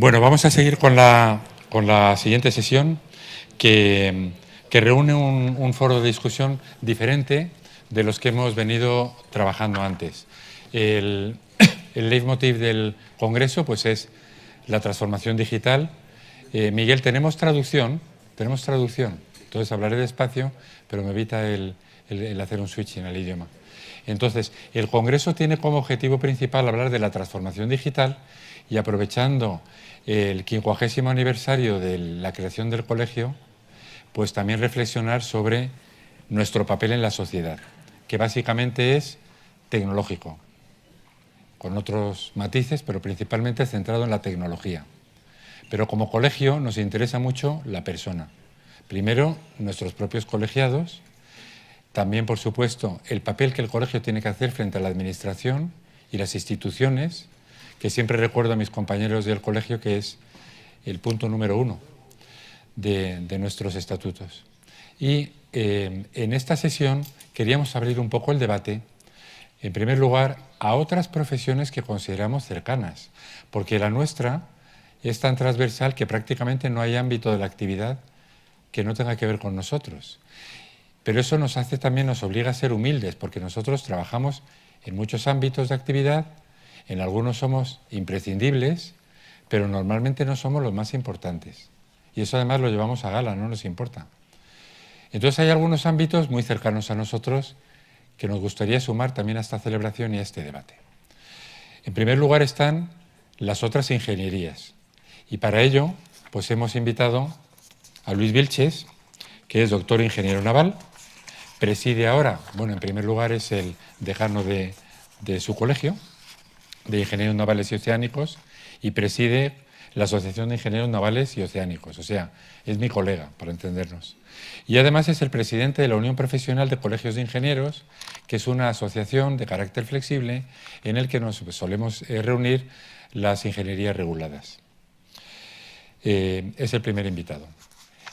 Bueno, vamos a seguir con la siguiente sesión que reúne un foro de discusión diferente de los que hemos venido trabajando antes. El leitmotiv del Congreso pues, es la transformación digital. Miguel, ¿tenemos traducción? Tenemos traducción. Entonces hablaré despacio, pero me evita el hacer un switch en el idioma. Entonces, el Congreso tiene como objetivo principal hablar de la transformación digital y, aprovechando el 50º aniversario de la creación del colegio, pues también reflexionar sobre nuestro papel en la sociedad, que básicamente es tecnológico, con otros matices, pero principalmente centrado en la tecnología. Pero como colegio nos interesa mucho la persona. Primero, nuestros propios colegiados. También, por supuesto, el papel que el colegio tiene que hacer frente a la administración y las instituciones, que siempre recuerdo a mis compañeros del colegio que es el punto número 1 de nuestros estatutos. Y en esta sesión queríamos abrir un poco el debate, en primer lugar, a otras profesiones que consideramos cercanas, porque la nuestra es tan transversal que prácticamente no hay ámbito de la actividad que no tenga que ver con nosotros. Pero eso nos obliga a ser humildes, porque nosotros trabajamos en muchos ámbitos de actividad, en algunos somos imprescindibles, pero normalmente no somos los más importantes. Y eso además lo llevamos a gala, no nos importa. Entonces hay algunos ámbitos muy cercanos a nosotros que nos gustaría sumar también a esta celebración y a este debate. En primer lugar están las otras ingenierías. Y para ello, pues hemos invitado a Luis Vilches, que es doctor ingeniero naval. Preside ahora, bueno, en primer lugar es el decano de su colegio, de ingenieros navales y oceánicos, y preside la Asociación de Ingenieros Navales y Oceánicos, o sea, es mi colega, para entendernos. Y además es el presidente de la Unión Profesional de Colegios de Ingenieros, que es una asociación de carácter flexible en el que nos solemos reunir las ingenierías reguladas. Es el primer invitado.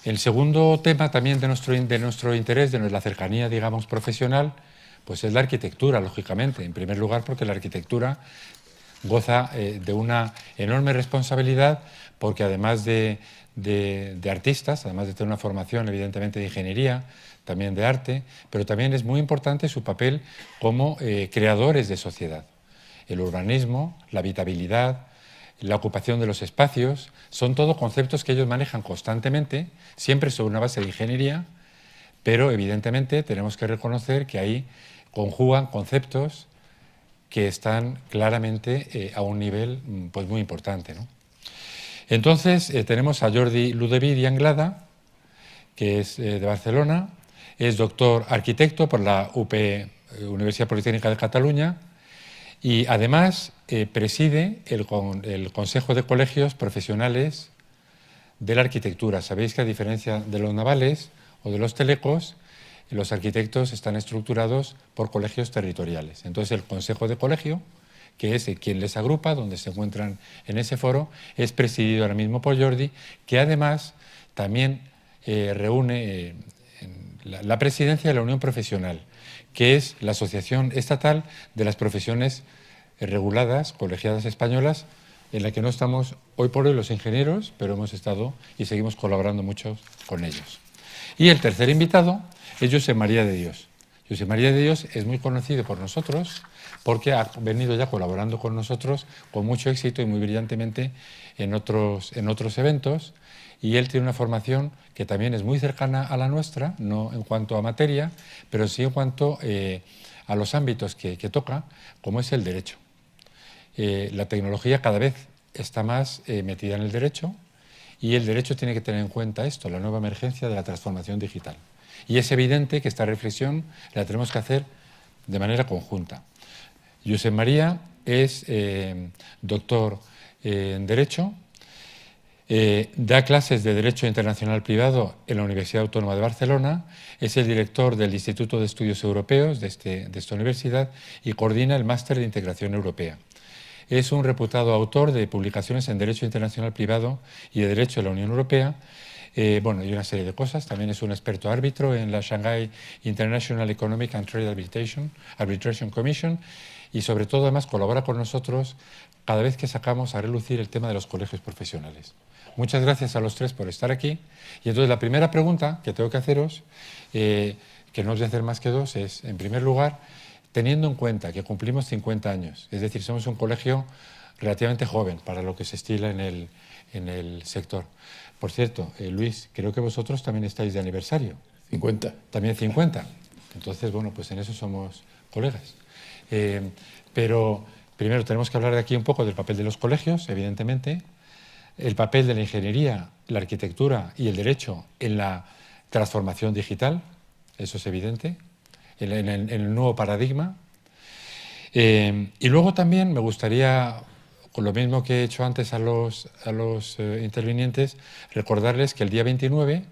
El segundo tema también de nuestro interés, de la cercanía, digamos, profesional, pues es la arquitectura, lógicamente. En primer lugar, porque la arquitectura goza de una enorme responsabilidad, porque además de artistas, además de tener una formación evidentemente de ingeniería, también de arte, pero también es muy importante su papel como creadores de sociedad. El urbanismo, la habitabilidad, la ocupación de los espacios, son todo conceptos que ellos manejan constantemente, siempre sobre una base de ingeniería, pero evidentemente tenemos que reconocer que ahí conjugan conceptos que están claramente a un nivel pues muy importante, ¿no? Entonces tenemos a Jordi Ludovic i Anglada, que es de Barcelona, es doctor arquitecto por la Universidad Politécnica de Cataluña, y además preside el Consejo de Colegios Profesionales de la Arquitectura. Sabéis que, a diferencia de los navales o de los telecos, los arquitectos están estructurados por colegios territoriales. Entonces el Consejo de Colegio, que es quien les agrupa, donde se encuentran en ese foro, es presidido ahora mismo por Jordi, que además también reúne la presidencia de la Unión Profesional, que es la Asociación Estatal de las Profesiones Reguladas, Colegiadas Españolas, en la que no estamos hoy por hoy los ingenieros, pero hemos estado y seguimos colaborando mucho con ellos. Y el tercer invitado es Josep María de Dios. Josep María de Dios es muy conocido por nosotros porque ha venido ya colaborando con nosotros con mucho éxito y muy brillantemente en otros eventos, y él tiene una formación que también es muy cercana a la nuestra, no en cuanto a materia, pero sí en cuanto a los ámbitos que toca, como es el derecho. La tecnología cada vez está más metida en el derecho, y el derecho tiene que tener en cuenta esto, la nueva emergencia de la transformación digital. Y es evidente que esta reflexión la tenemos que hacer de manera conjunta. Josep María es doctor en Derecho, da clases de Derecho Internacional Privado en la Universidad Autónoma de Barcelona, es el director del Instituto de Estudios Europeos de esta universidad y coordina el Máster de Integración Europea. Es un reputado autor de publicaciones en Derecho Internacional Privado y de Derecho de la Unión Europea, bueno, y una serie de cosas. También es un experto árbitro en la Shanghai International Economic and Trade Arbitration Commission, y sobre todo además colabora con nosotros cada vez que sacamos a relucir el tema de los colegios profesionales. Muchas gracias a los tres por estar aquí. Y entonces la primera pregunta que tengo que haceros, que no os voy a hacer más que dos, es, en primer lugar, teniendo en cuenta que cumplimos 50 años, es decir, somos un colegio relativamente joven para lo que se estila en el sector. Por cierto, Luis, creo que vosotros también estáis de aniversario. 50. También 50. Entonces, bueno, pues en eso somos colegas. Pero primero tenemos que hablar de aquí un poco del papel de los colegios, evidentemente, el papel de la ingeniería, la arquitectura y el derecho en la transformación digital, eso es evidente, en el nuevo paradigma. Y luego también me gustaría, con lo mismo que he hecho antes a los intervinientes, recordarles que el día 29,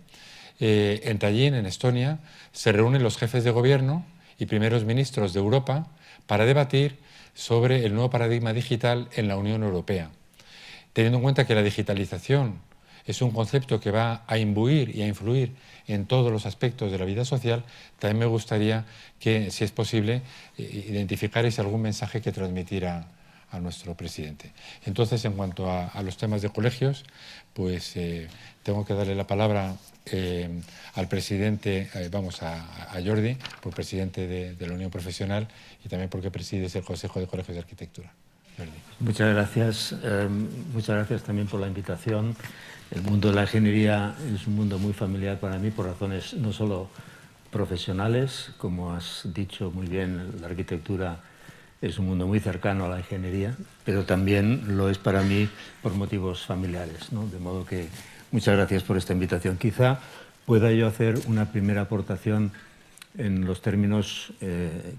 en Tallinn, en Estonia, se reúnen los jefes de gobierno y primeros ministros de Europa para debatir sobre el nuevo paradigma digital en la Unión Europea. Teniendo en cuenta que la digitalización es un concepto que va a imbuir y a influir en todos los aspectos de la vida social, también me gustaría que, si es posible, identificarais algún mensaje que transmitir a nuestro presidente. Entonces, en cuanto a los temas de colegios, pues tengo que darle la palabra al presidente, a Jordi, por presidente de la Unión Profesional y también porque presides el Consejo de Colegios de Arquitectura. Jordi. Muchas gracias también por la invitación. El mundo de la ingeniería es un mundo muy familiar para mí por razones no solo profesionales, como has dicho muy bien, la arquitectura es un mundo muy cercano a la ingeniería, pero también lo es para mí por motivos familiares, ¿no? De modo que muchas gracias por esta invitación. Quizá pueda yo hacer una primera aportación en los términos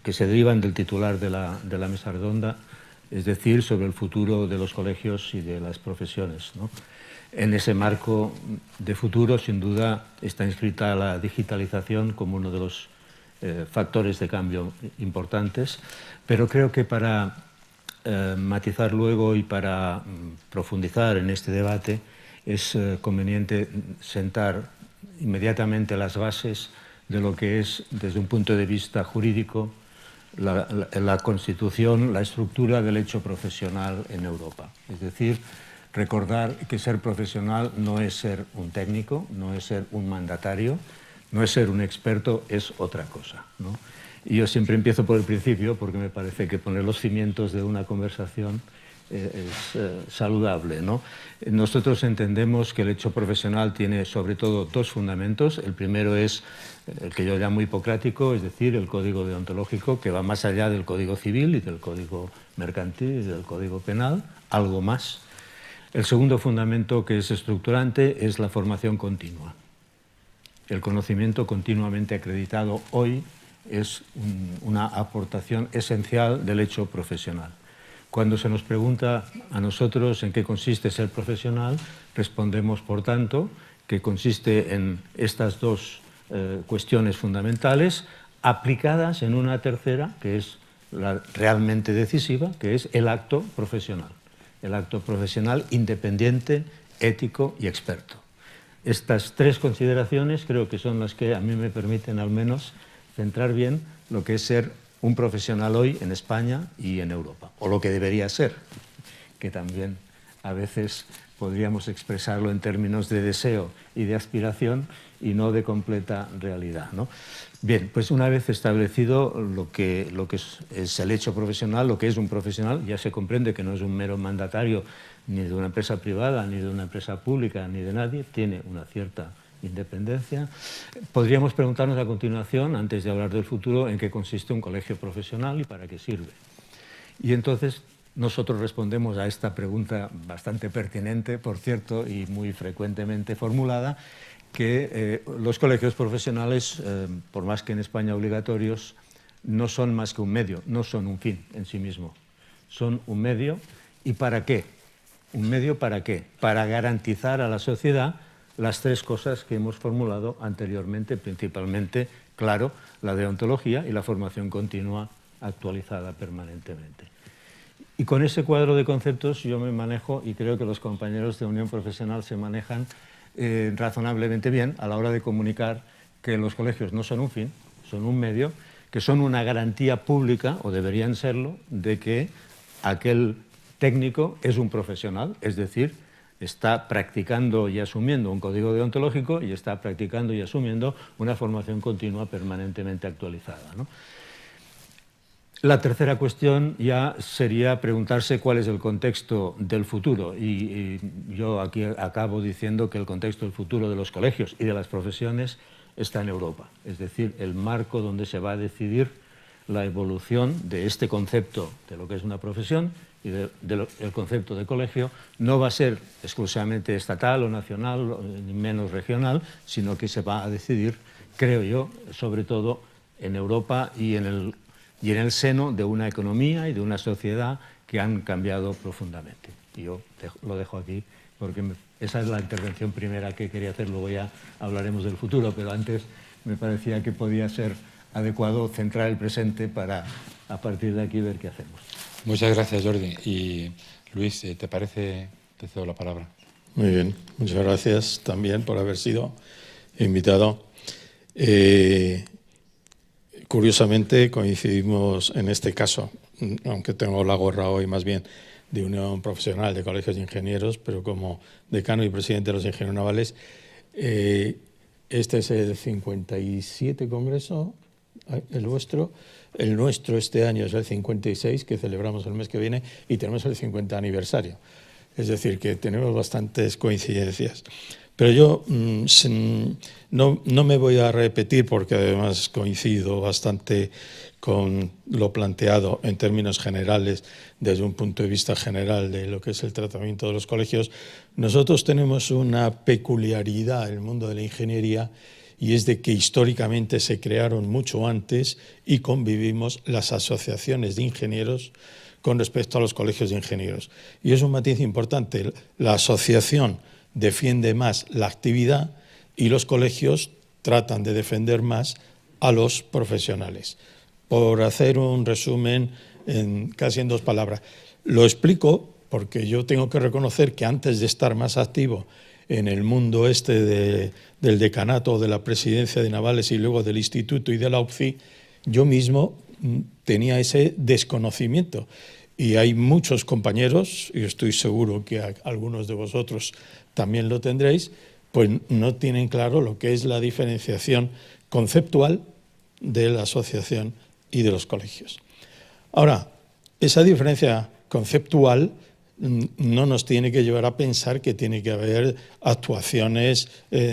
que se derivan del titular de la mesa redonda, es decir, sobre el futuro de los colegios y de las profesiones, ¿no? En ese marco de futuro, sin duda, está inscrita la digitalización como uno de los factores de cambio importantes, pero creo que para matizar luego y para profundizar en este debate es conveniente sentar inmediatamente las bases de lo que es, desde un punto de vista jurídico, la constitución, la estructura del hecho profesional en Europa. Es decir, recordar que ser profesional no es ser un técnico, no es ser un mandatario, no es ser un experto, es otra cosa, ¿no? Y yo siempre empiezo por el principio porque me parece que poner los cimientos de una conversación es saludable, ¿no? Nosotros entendemos que el hecho profesional tiene sobre todo dos fundamentos. El primero es el que yo llamo hipocrático, es decir, el código deontológico, que va más allá del código civil y del código mercantil y del código penal, algo más. El segundo fundamento, que es estructurante, es la formación continua. El conocimiento continuamente acreditado hoy es una aportación esencial del hecho profesional. Cuando se nos pregunta a nosotros en qué consiste ser profesional, respondemos, por tanto, que consiste en estas dos cuestiones fundamentales aplicadas en una tercera, que es la realmente decisiva, que es el acto profesional. El acto profesional independiente, ético y experto. Estas tres consideraciones creo que son las que a mí me permiten al menos centrar bien lo que es ser un profesional hoy en España y en Europa, o lo que debería ser, que también a veces podríamos expresarlo en términos de deseo y de aspiración y no de completa realidad, ¿no? Bien, pues una vez establecido lo que es el hecho profesional, lo que es un profesional, ya se comprende que no es un mero mandatario ni de una empresa privada, ni de una empresa pública, ni de nadie, tiene una cierta independencia. Podríamos preguntarnos a continuación, antes de hablar del futuro, en qué consiste un colegio profesional y para qué sirve. Y entonces nosotros respondemos a esta pregunta bastante pertinente, por cierto, y muy frecuentemente formulada, que los colegios profesionales, por más que en España obligatorios, no son más que un medio, no son un fin en sí mismo. Son un medio. ¿Y para qué? ¿Un medio para qué? Para garantizar a la sociedad las tres cosas que hemos formulado anteriormente, principalmente, claro, la deontología y la formación continua actualizada permanentemente. Y con ese cuadro de conceptos yo me manejo, y creo que los compañeros de Unión Profesional se manejan razonablemente bien a la hora de comunicar que los colegios no son un fin, son un medio, que son una garantía pública, o deberían serlo, de que aquel técnico es un profesional, es decir, está practicando y asumiendo un código deontológico y está practicando y asumiendo una formación continua permanentemente actualizada, ¿no? La tercera cuestión ya sería preguntarse cuál es el contexto del futuro. Y yo aquí acabo diciendo que el contexto del futuro de los colegios y de las profesiones está en Europa. Es decir, el marco donde se va a decidir la evolución de este concepto de lo que es una profesión y del concepto de colegio no va a ser exclusivamente estatal o nacional, ni menos regional, sino que se va a decidir, creo yo, sobre todo en Europa y en el seno de una economía y de una sociedad que han cambiado profundamente. Y yo lo dejo aquí porque esa es la intervención primera que quería hacer, luego ya hablaremos del futuro, pero antes me parecía que podía ser adecuado centrar el presente para a partir de aquí ver qué hacemos. Muchas gracias, Jordi. Y Luis, ¿te parece? Te cedo la palabra. Muy bien, muchas gracias también por haber sido invitado. Curiosamente coincidimos en este caso, aunque tengo la gorra hoy más bien de Unión Profesional de Colegios de Ingenieros, pero como decano y presidente de los ingenieros navales, este es el 57 congreso, el vuestro. El nuestro este año es el 56, que celebramos el mes que viene, y tenemos el 50 aniversario. Es decir, que tenemos bastantes coincidencias. Pero yo no me voy a repetir, porque además coincido bastante con lo planteado en términos generales, desde un punto de vista general de lo que es el tratamiento de los colegios. Nosotros tenemos una peculiaridad en el mundo de la ingeniería, y es de que históricamente se crearon mucho antes y convivimos las asociaciones de ingenieros con respecto a los colegios de ingenieros. Y es un matiz importante. La asociación defiende más la actividad y los colegios tratan de defender más a los profesionales. Por hacer un resumen casi en 2 palabras. Lo explico porque yo tengo que reconocer que antes de estar más activo en el mundo del decanato, de la presidencia de Navales y luego del instituto y de la UPCI, yo mismo tenía ese desconocimiento. Y hay muchos compañeros, y estoy seguro que algunos de vosotros también lo tendréis, pues no tienen claro lo que es la diferenciación conceptual de la asociación y de los colegios. Ahora, esa diferencia conceptual no nos tiene que llevar a pensar que tiene que haber actuaciones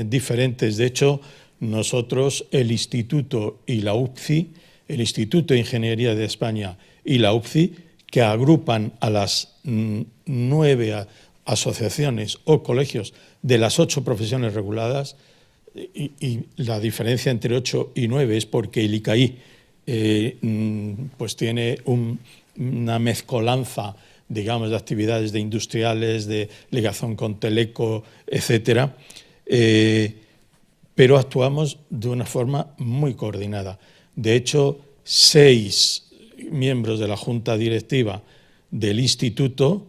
diferentes. De hecho, nosotros, el Instituto y la UPCI, el Instituto de Ingeniería de España y la UPCI, que agrupan a las 9 asociaciones o colegios de las 8 profesiones reguladas, y la diferencia entre 8 y 9 es porque el ICAI pues tiene una mezcolanza, digamos, de actividades de industriales, de ligación con Teleco, etcétera, pero actuamos de una forma muy coordinada. De hecho, 6 miembros de la Junta Directiva del Instituto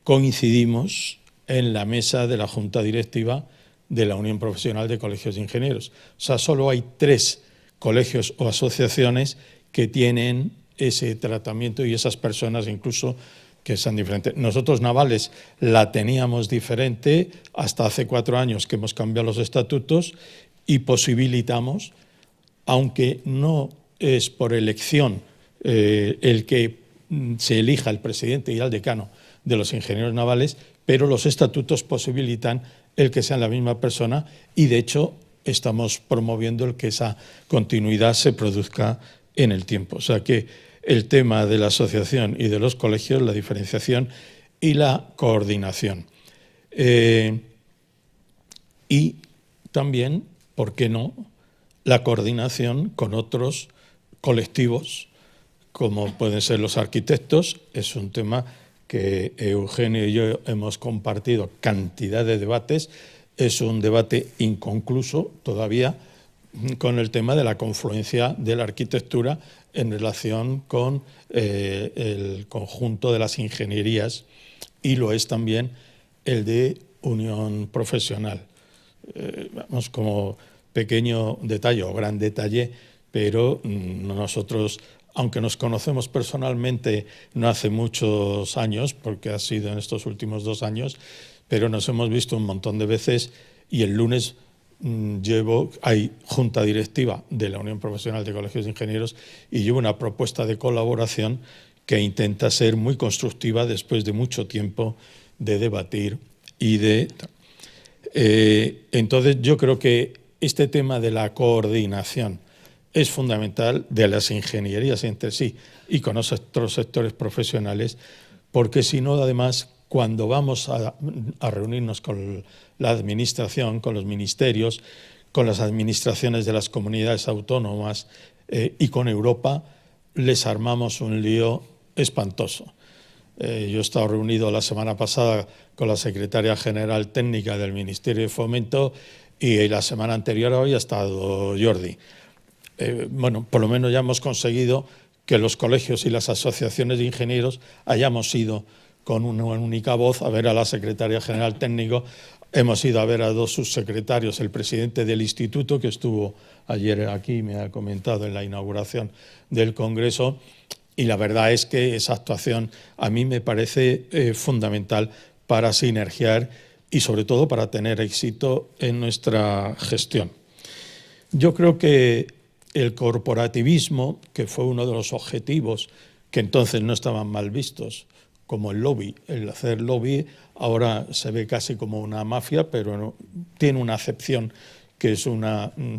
coincidimos en la mesa de la Junta Directiva de la Unión Profesional de Colegios de Ingenieros. O sea, solo hay 3 colegios o asociaciones que tienen ese tratamiento y esas personas incluso que son diferentes. Nosotros, Navales, la teníamos diferente hasta hace 4 años que hemos cambiado los estatutos y posibilitamos, aunque no es por elección el que se elija el presidente y el decano de los ingenieros navales, pero los estatutos posibilitan el que sean la misma persona y, de hecho, estamos promoviendo el que esa continuidad se produzca en el tiempo. O sea que el tema de la asociación y de los colegios, la diferenciación y la coordinación. Y también, ¿por qué no?, la coordinación con otros colectivos, como pueden ser los arquitectos. Es un tema que Eugenio y yo hemos compartido cantidad de debates. Es un debate inconcluso todavía con el tema de la confluencia de la arquitectura en relación con el conjunto de las ingenierías, y lo es también el de unión profesional. Vamos, como pequeño detalle o gran detalle, pero nosotros, aunque nos conocemos personalmente no hace muchos años, porque ha sido en estos últimos 2 años, pero nos hemos visto un montón de veces y el lunes hay junta directiva de la Unión Profesional de Colegios de Ingenieros y llevo una propuesta de colaboración que intenta ser muy constructiva después de mucho tiempo de debatir y de... entonces yo creo que este tema de la coordinación es fundamental de las ingenierías entre sí y con otros sectores profesionales, porque si no, además, cuando vamos a reunirnos con la administración, con los ministerios, con las administraciones de las comunidades autónomas y con Europa, les armamos un lío espantoso. Yo he estado reunido la semana pasada con la secretaria general técnica del Ministerio de Fomento y la semana anterior había estado Jordi. Bueno, por lo menos ya hemos conseguido que los colegios y las asociaciones de ingenieros hayamos ido con una única voz a ver a la secretaria general técnico. Hemos ido a ver a 2 subsecretarios, el presidente del instituto, que estuvo ayer aquí, me ha comentado en la inauguración del Congreso, y la verdad es que esa actuación a mí me parece fundamental para sinergiar y sobre todo para tener éxito en nuestra gestión. Yo creo que el corporativismo, que fue uno de los objetivos que entonces no estaban mal vistos, como el lobby, el hacer lobby ahora se ve casi como una mafia, pero tiene una acepción que es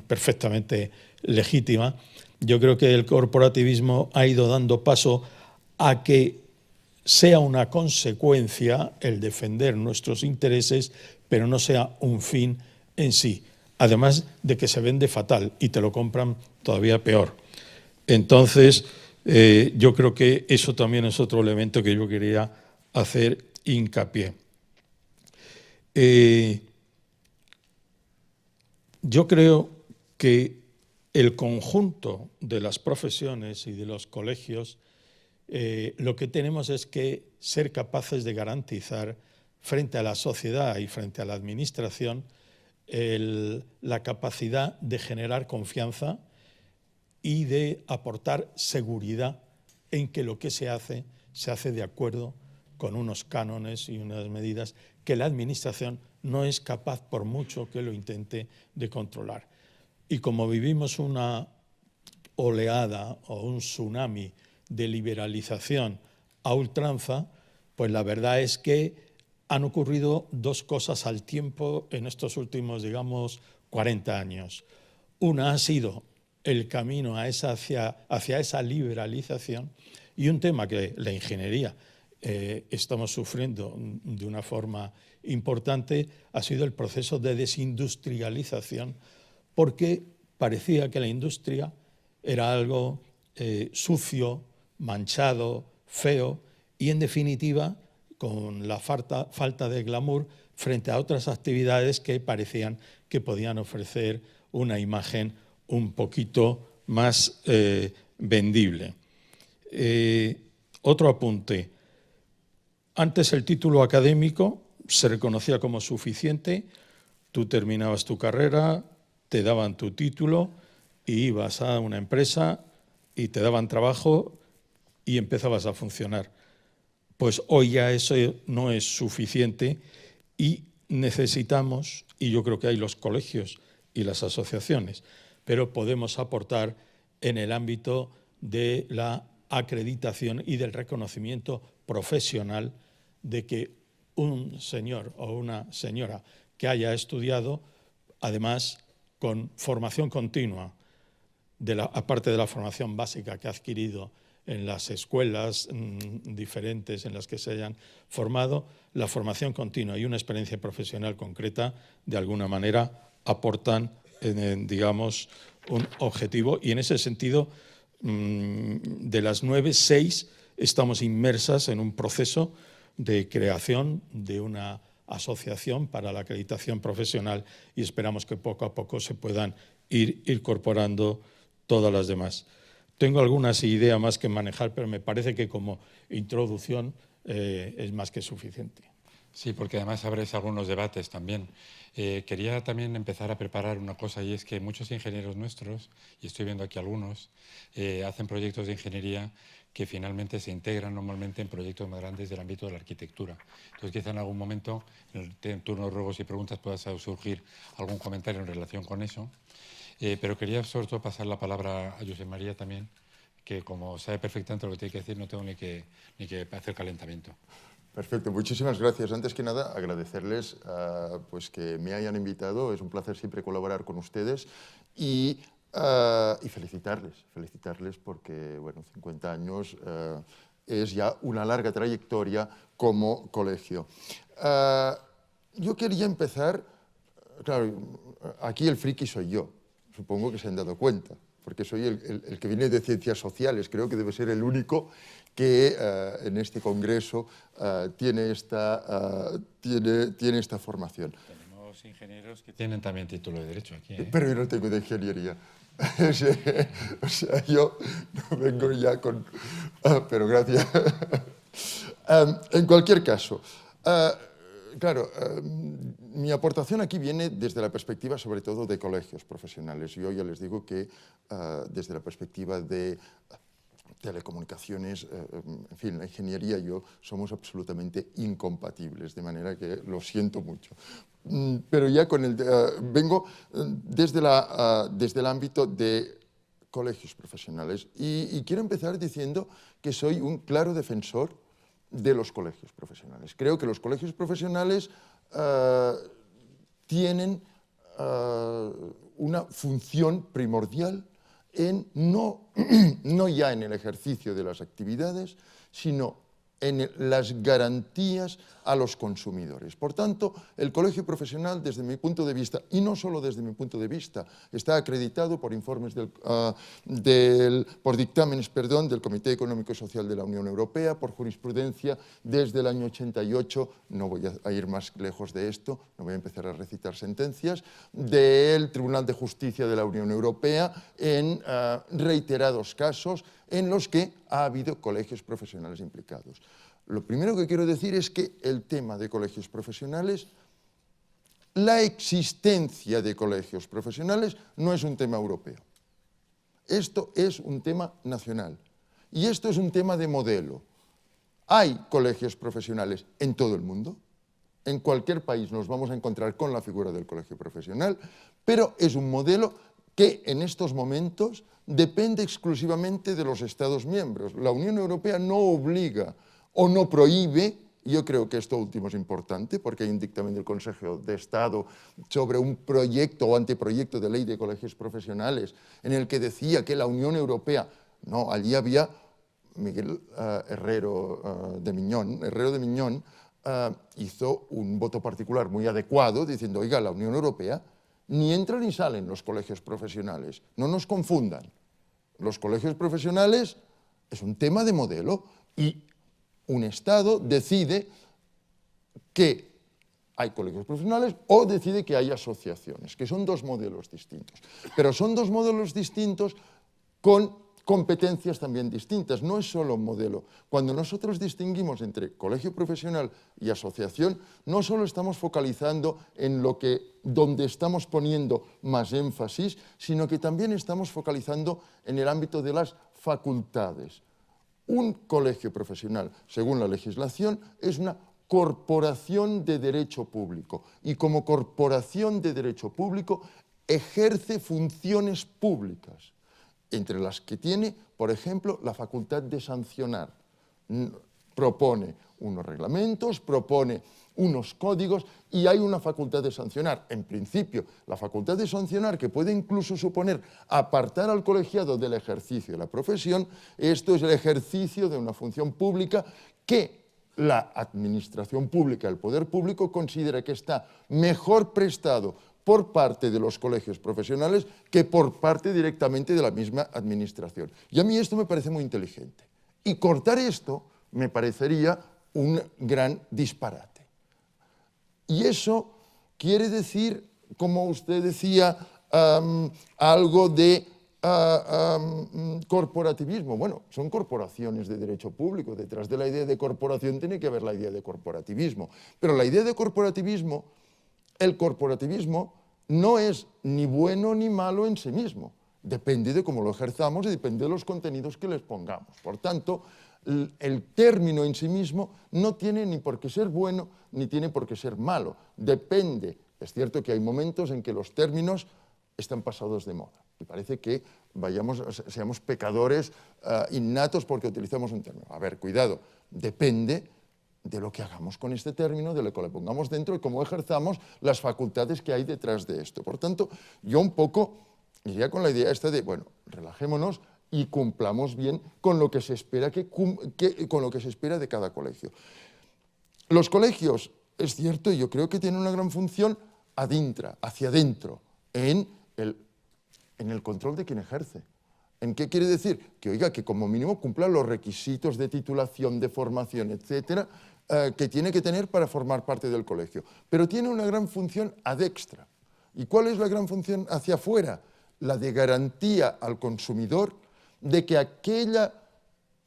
perfectamente legítima. Yo creo que el corporativismo ha ido dando paso a que sea una consecuencia el defender nuestros intereses, pero no sea un fin en sí. Además de que se vende fatal y te lo compran todavía peor. Entonces, yo creo que eso también es otro elemento que yo quería hacer hincapié. Yo creo que el conjunto de las profesiones y de los colegios, lo que tenemos es que ser capaces de garantizar frente a la sociedad y frente a la administración la capacidad de generar confianza y de aportar seguridad en que lo que se hace de acuerdo con unos cánones y unas medidas que la administración no es capaz, por mucho que lo intente, de controlar. Y como vivimos una oleada o un tsunami de liberalización a ultranza, pues la verdad es que han ocurrido 2 cosas al tiempo en estos últimos, digamos, 40 años. Una ha sido el camino hacia esa liberalización y un tema que la ingeniería estamos sufriendo de una forma importante ha sido el proceso de desindustrialización, porque parecía que la industria era algo sucio, manchado, feo y, en definitiva, con la falta de glamour frente a otras actividades que parecían que podían ofrecer una imagen un poquito más vendible. Otro apunte. Antes el título académico se reconocía como suficiente, tú terminabas tu carrera, te daban tu título y ibas a una empresa y te daban trabajo y empezabas a funcionar. Pues hoy ya eso no es suficiente y necesitamos, y yo creo que hay los colegios y las asociaciones, pero podemos aportar en el ámbito de la acreditación y del reconocimiento profesional de que un señor o una señora que haya estudiado, además con formación continua, aparte de la formación básica que ha adquirido en las escuelas diferentes en las que se hayan formado, la formación continua y una experiencia profesional concreta, de alguna manera aportan, digamos, un objetivo. Y en ese sentido, de las 9, 6 estamos inmersas en un proceso de creación de una asociación para la acreditación profesional y esperamos que poco a poco se puedan ir incorporando todas las demás. Tengo algunas ideas más que manejar, pero me parece que como introducción es más que suficiente. Sí, porque además abres algunos debates también. Quería también empezar a preparar una cosa y es que muchos ingenieros nuestros, y estoy viendo aquí algunos, hacen proyectos de ingeniería que finalmente se integran normalmente en proyectos más grandes del ámbito de la arquitectura. Entonces quizá en algún momento, en el turno de ruegos y preguntas, pueda surgir algún comentario en relación con eso. Pero quería sobre todo pasar la palabra a Josep María también, que como sabe perfectamente lo que tiene que decir, no tengo ni que hacer calentamiento. Perfecto, muchísimas gracias. Antes que nada, agradecerles pues que me hayan invitado. Es un placer siempre colaborar con ustedes y felicitarles porque, bueno, 50 años es ya una larga trayectoria como colegio. Yo quería empezar, claro, aquí el friki soy yo, supongo que se han dado cuenta, porque soy el que viene de ciencias sociales, creo que debe ser el único que en este congreso tiene esta formación. Tenemos ingenieros que tienen también título de Derecho aquí, ¿eh? Pero yo no tengo de ingeniería. O sea, yo no vengo ya con... pero gracias. En cualquier caso, claro, mi aportación aquí viene desde la perspectiva sobre todo de colegios profesionales. Yo ya les digo que desde la perspectiva de telecomunicaciones, en fin, la ingeniería y yo somos absolutamente incompatibles, de manera que lo siento mucho. Pero ya con vengo desde el ámbito de colegios profesionales y quiero empezar diciendo que soy un claro defensor de los colegios profesionales. Creo que los colegios profesionales tienen una función primordial no ya en el ejercicio de las actividades, sino en las garantías a los consumidores. Por tanto, el colegio profesional, desde mi punto de vista, y no solo desde mi punto de vista, está acreditado por informes por dictámenes, del Comité Económico y Social de la Unión Europea, por jurisprudencia desde el año 88, no voy a ir más lejos de esto, no voy a empezar a recitar sentencias, del Tribunal de Justicia de la Unión Europea en reiterados casos en los que ha habido colegios profesionales implicados. Lo primero que quiero decir es que el tema de colegios profesionales, la existencia de colegios profesionales no es un tema europeo. Esto es un tema nacional y esto es un tema de modelo. Hay colegios profesionales en todo el mundo. En cualquier país nos vamos a encontrar con la figura del colegio profesional, pero es un modelo que en estos momentos depende exclusivamente de los Estados miembros. La Unión Europea no obliga o no prohíbe, yo creo que esto último es importante porque hay un dictamen del Consejo de Estado sobre un proyecto o anteproyecto de ley de colegios profesionales en el que decía que la Unión Europea, no, allí había Miguel Herrero de Miñón, hizo un voto particular muy adecuado diciendo, oiga, la Unión Europea ni entra ni sale en los colegios profesionales, no nos confundan. Los colegios profesionales es un tema de modelo y un Estado decide que hay colegios profesionales o decide que hay asociaciones, que son dos modelos distintos. Pero son dos modelos distintos con competencias también distintas, no es solo un modelo. Cuando nosotros distinguimos entre colegio profesional y asociación, no solo estamos focalizando en donde estamos poniendo más énfasis, sino que también estamos focalizando en el ámbito de las facultades. Un colegio profesional, según la legislación, es una corporación de derecho público y como corporación de derecho público ejerce funciones públicas, entre las que tiene, por ejemplo, la facultad de sancionar. Propone unos reglamentos, propone unos códigos y hay una facultad de sancionar. En principio, la facultad de sancionar, que puede incluso suponer apartar al colegiado del ejercicio de la profesión, esto es el ejercicio de una función pública que la administración pública, el poder público, considera que está mejor prestado por parte de los colegios profesionales que por parte directamente de la misma administración. Y a mí esto me parece muy inteligente. Y cortar esto me parecería un gran disparate. Y eso quiere decir, como usted decía, algo de corporativismo. Bueno, son corporaciones de derecho público. Detrás de la idea de corporación tiene que haber la idea de corporativismo. Pero la idea de corporativismo, el corporativismo no es ni bueno ni malo en sí mismo. Depende de cómo lo ejerzamos y depende de los contenidos que les pongamos. Por tanto, el término en sí mismo no tiene ni por qué ser bueno ni tiene por qué ser malo. Depende. Es cierto que hay momentos en que los términos están pasados de moda. Y parece que seamos pecadores innatos porque utilizamos un término. A ver, cuidado, depende de lo que hagamos con este término, de lo que le pongamos dentro y cómo ejerzamos las facultades que hay detrás de esto. Por tanto, yo un poco iría con la idea esta de, bueno, relajémonos y cumplamos bien con lo que se espera, con lo que se espera de cada colegio. Los colegios, es cierto, yo creo que tienen una gran función hacia adentro, en el control de quien ejerce. ¿En qué quiere decir? Que, oiga, que como mínimo cumpla los requisitos de titulación, de formación, etcétera, que tiene que tener para formar parte del colegio. Pero tiene una gran función ad extra. ¿Y cuál es la gran función hacia afuera? La de garantía al consumidor de que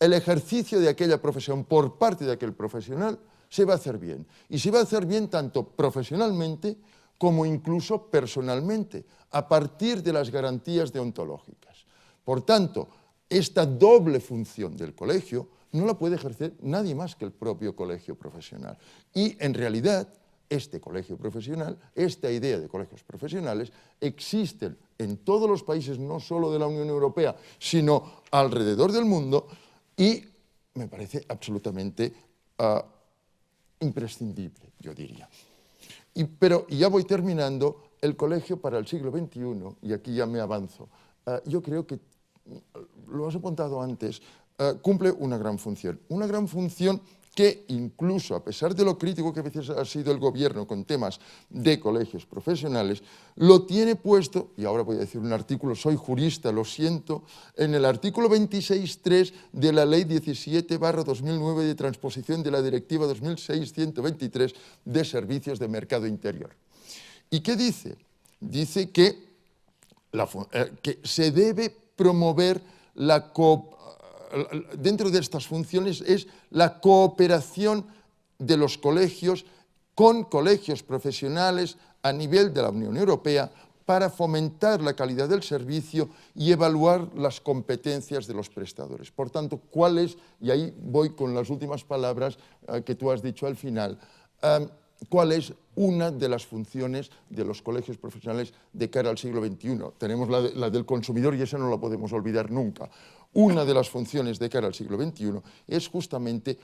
el ejercicio de aquella profesión por parte de aquel profesional se va a hacer bien. Y se va a hacer bien tanto profesionalmente como incluso personalmente, a partir de las garantías deontológicas. Por tanto, esta doble función del colegio no la puede ejercer nadie más que el propio colegio profesional. Y en realidad, este colegio profesional, esta idea de colegios profesionales, existen en todos los países, no solo de la Unión Europea, sino alrededor del mundo, y me parece absolutamente imprescindible, yo diría. Pero ya voy terminando, el colegio para el siglo XXI, y aquí ya me avanzo, yo creo que, lo has apuntado antes, cumple una gran función que incluso a pesar de lo crítico que a veces ha sido el gobierno con temas de colegios profesionales, lo tiene puesto, y ahora voy a decir un artículo, soy jurista, lo siento, en el artículo 26.3 de la Ley 17/2009 de transposición de la Directiva 2006/123 de Servicios de Mercado Interior. ¿Y qué dice? Dice que se debe promover dentro de estas funciones es la cooperación de los colegios con colegios profesionales a nivel de la Unión Europea para fomentar la calidad del servicio y evaluar las competencias de los prestadores. Por tanto, ¿cuál es? Y ahí voy con las últimas palabras que tú has dicho al final. ¿Cuál es una de las funciones de los colegios profesionales de cara al siglo XXI? Tenemos la del consumidor y esa no la podemos olvidar nunca. Una de las funciones de cara al siglo XXI es justamente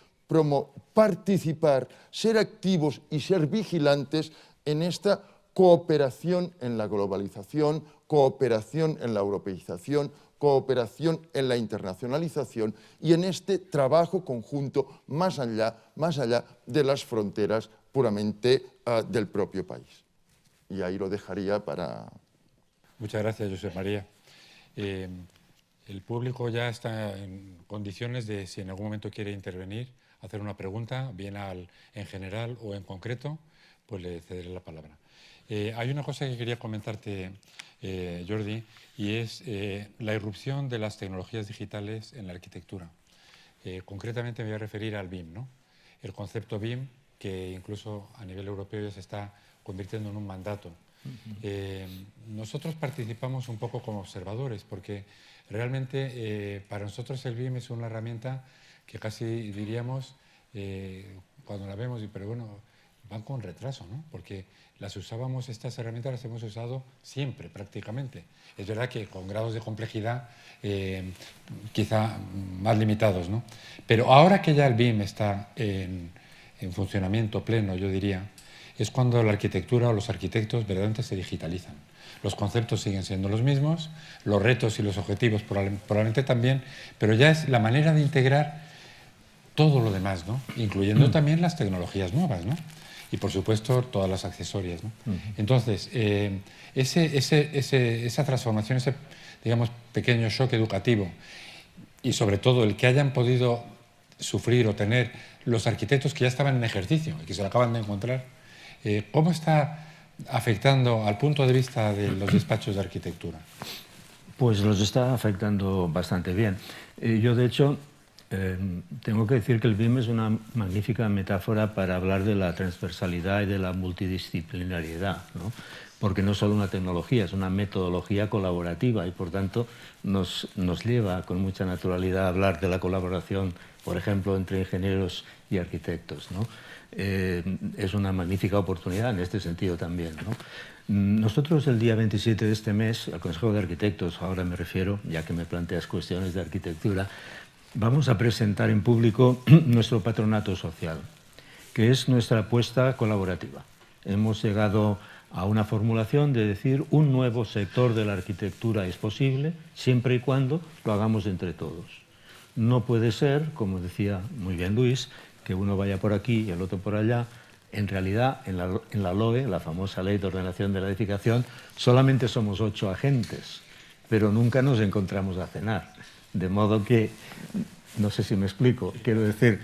participar, ser activos y ser vigilantes en esta cooperación en la globalización, cooperación en la europeización, cooperación en la internacionalización y en este trabajo conjunto más allá de las fronteras puramente del propio país. Y ahí lo dejaría para... Muchas gracias, José María. El público ya está en condiciones de, si en algún momento quiere intervenir, hacer una pregunta, bien en general o en concreto, pues le cederé la palabra. Hay una cosa que quería comentarte, Jordi, y es la irrupción de las tecnologías digitales en la arquitectura. Concretamente me voy a referir al BIM, ¿no? El concepto BIM, que incluso a nivel europeo ya se está convirtiendo en un mandato. Nosotros participamos un poco como observadores, porque realmente para nosotros el BIM es una herramienta que casi diríamos, cuando la vemos, pero bueno, van con retraso, ¿no? Porque estas herramientas las hemos usado siempre, prácticamente. Es verdad que con grados de complejidad quizá más limitados, ¿no? Pero ahora que ya el BIM está en funcionamiento pleno, yo diría, es cuando la arquitectura o los arquitectos verdaderamente se digitalizan. Los conceptos siguen siendo los mismos, los retos y los objetivos probablemente también, pero ya es la manera de integrar todo lo demás, ¿no? Incluyendo también las tecnologías nuevas, ¿no? Y por supuesto todas las accesorias, ¿no? Entonces, esa transformación, ese, digamos, pequeño shock educativo y sobre todo el que hayan podido sufrir o tener los arquitectos que ya estaban en ejercicio y que se lo acaban de encontrar, ¿cómo está afectando al punto de vista de los despachos de arquitectura? Pues los está afectando bastante bien. Yo, de hecho, tengo que decir que el BIM es una magnífica metáfora para hablar de la transversalidad y de la multidisciplinariedad, ¿no? Porque no es solo una tecnología, es una metodología colaborativa y, por tanto, nos lleva con mucha naturalidad a hablar de la colaboración, por ejemplo, entre ingenieros y arquitectos, ¿no? Es una magnífica oportunidad en este sentido también, ¿no? Nosotros el día 27 de este mes, al Consejo de Arquitectos, ahora me refiero, ya que me planteas cuestiones de arquitectura, vamos a presentar en público nuestro patronato social, que es nuestra apuesta colaborativa. Hemos llegado a una formulación de decir un nuevo sector de la arquitectura es posible siempre y cuando lo hagamos entre todos. No puede ser, como decía muy bien Luis, que uno vaya por aquí y el otro por allá. En realidad, en la LOE, la famosa Ley de Ordenación de la Edificación, solamente somos 8 agentes, pero nunca nos encontramos a cenar. De modo que, no sé si me explico, quiero decir,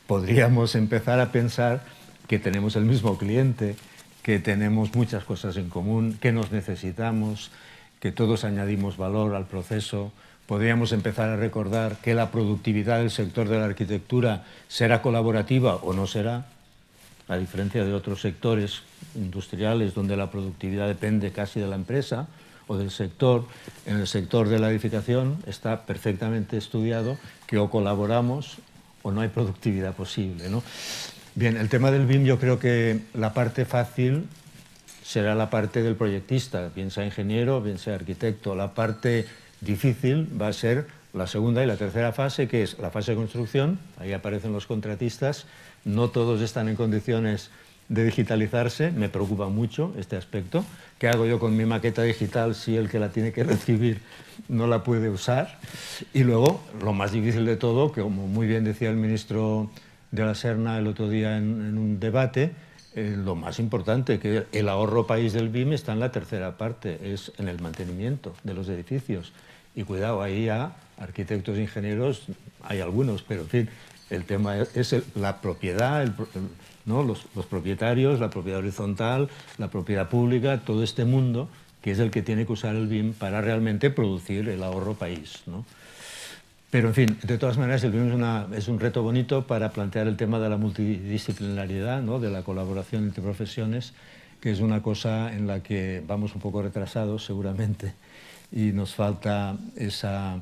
podríamos empezar a pensar que tenemos el mismo cliente, que tenemos muchas cosas en común, que nos necesitamos, que todos añadimos valor al proceso. Podríamos empezar a recordar que la productividad del sector de la arquitectura será colaborativa o no será, a diferencia de otros sectores industriales donde la productividad depende casi de la empresa o del sector. En el sector de la edificación está perfectamente estudiado que o colaboramos o no hay productividad posible, ¿no? Bien, el tema del BIM, yo creo que la parte fácil será la parte del proyectista, bien sea ingeniero, bien sea arquitecto. La parte difícil va a ser la segunda y la tercera fase, que es la fase de construcción. Ahí aparecen los contratistas. No todos están en condiciones de digitalizarse. Me preocupa mucho este aspecto. ¿Qué hago yo con mi maqueta digital si el que la tiene que recibir no la puede usar? Y luego, lo más difícil de todo, que como muy bien decía el ministro de la Serna el otro día en un debate, lo más importante, que el ahorro país del BIM está en la tercera parte, es en el mantenimiento de los edificios. Y cuidado, ahí a arquitectos e ingenieros hay algunos, pero en fin, el tema es la propiedad, ¿no? Los propietarios, la propiedad horizontal, la propiedad pública, todo este mundo que es el que tiene que usar el BIM para realmente producir el ahorro país, ¿no? Pero, en fin, de todas maneras, el BIM es un reto bonito para plantear el tema de la multidisciplinariedad, ¿no? De la colaboración entre profesiones, que es una cosa en la que vamos un poco retrasados, seguramente, y nos falta esa...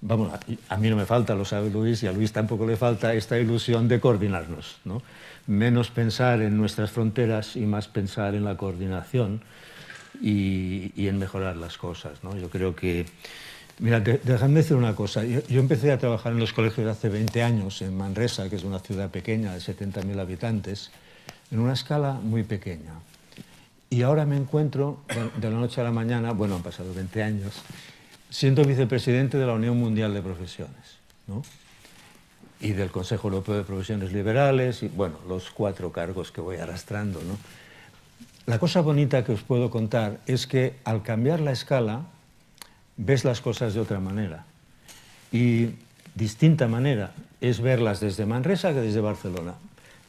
Vamos, a mí no me falta, lo sabe Luis, y a Luis tampoco le falta esta ilusión de coordinarnos, ¿no? Menos pensar en nuestras fronteras y más pensar en la coordinación y en mejorar las cosas, ¿no? Yo creo que... Mira, déjame decir una cosa. Yo empecé a trabajar en los colegios hace 20 años en Manresa, que es una ciudad pequeña de 70.000 habitantes, en una escala muy pequeña. Y ahora me encuentro, de la noche a la mañana, bueno, han pasado 20 años, siendo vicepresidente de la Unión Mundial de Profesiones, ¿no? Y del Consejo Europeo de Profesiones Liberales, y bueno, los 4 cargos que voy arrastrando, ¿no? La cosa bonita que os puedo contar es que al cambiar la escala, ves las cosas de otra manera. Y distinta manera es verlas desde Manresa que desde Barcelona.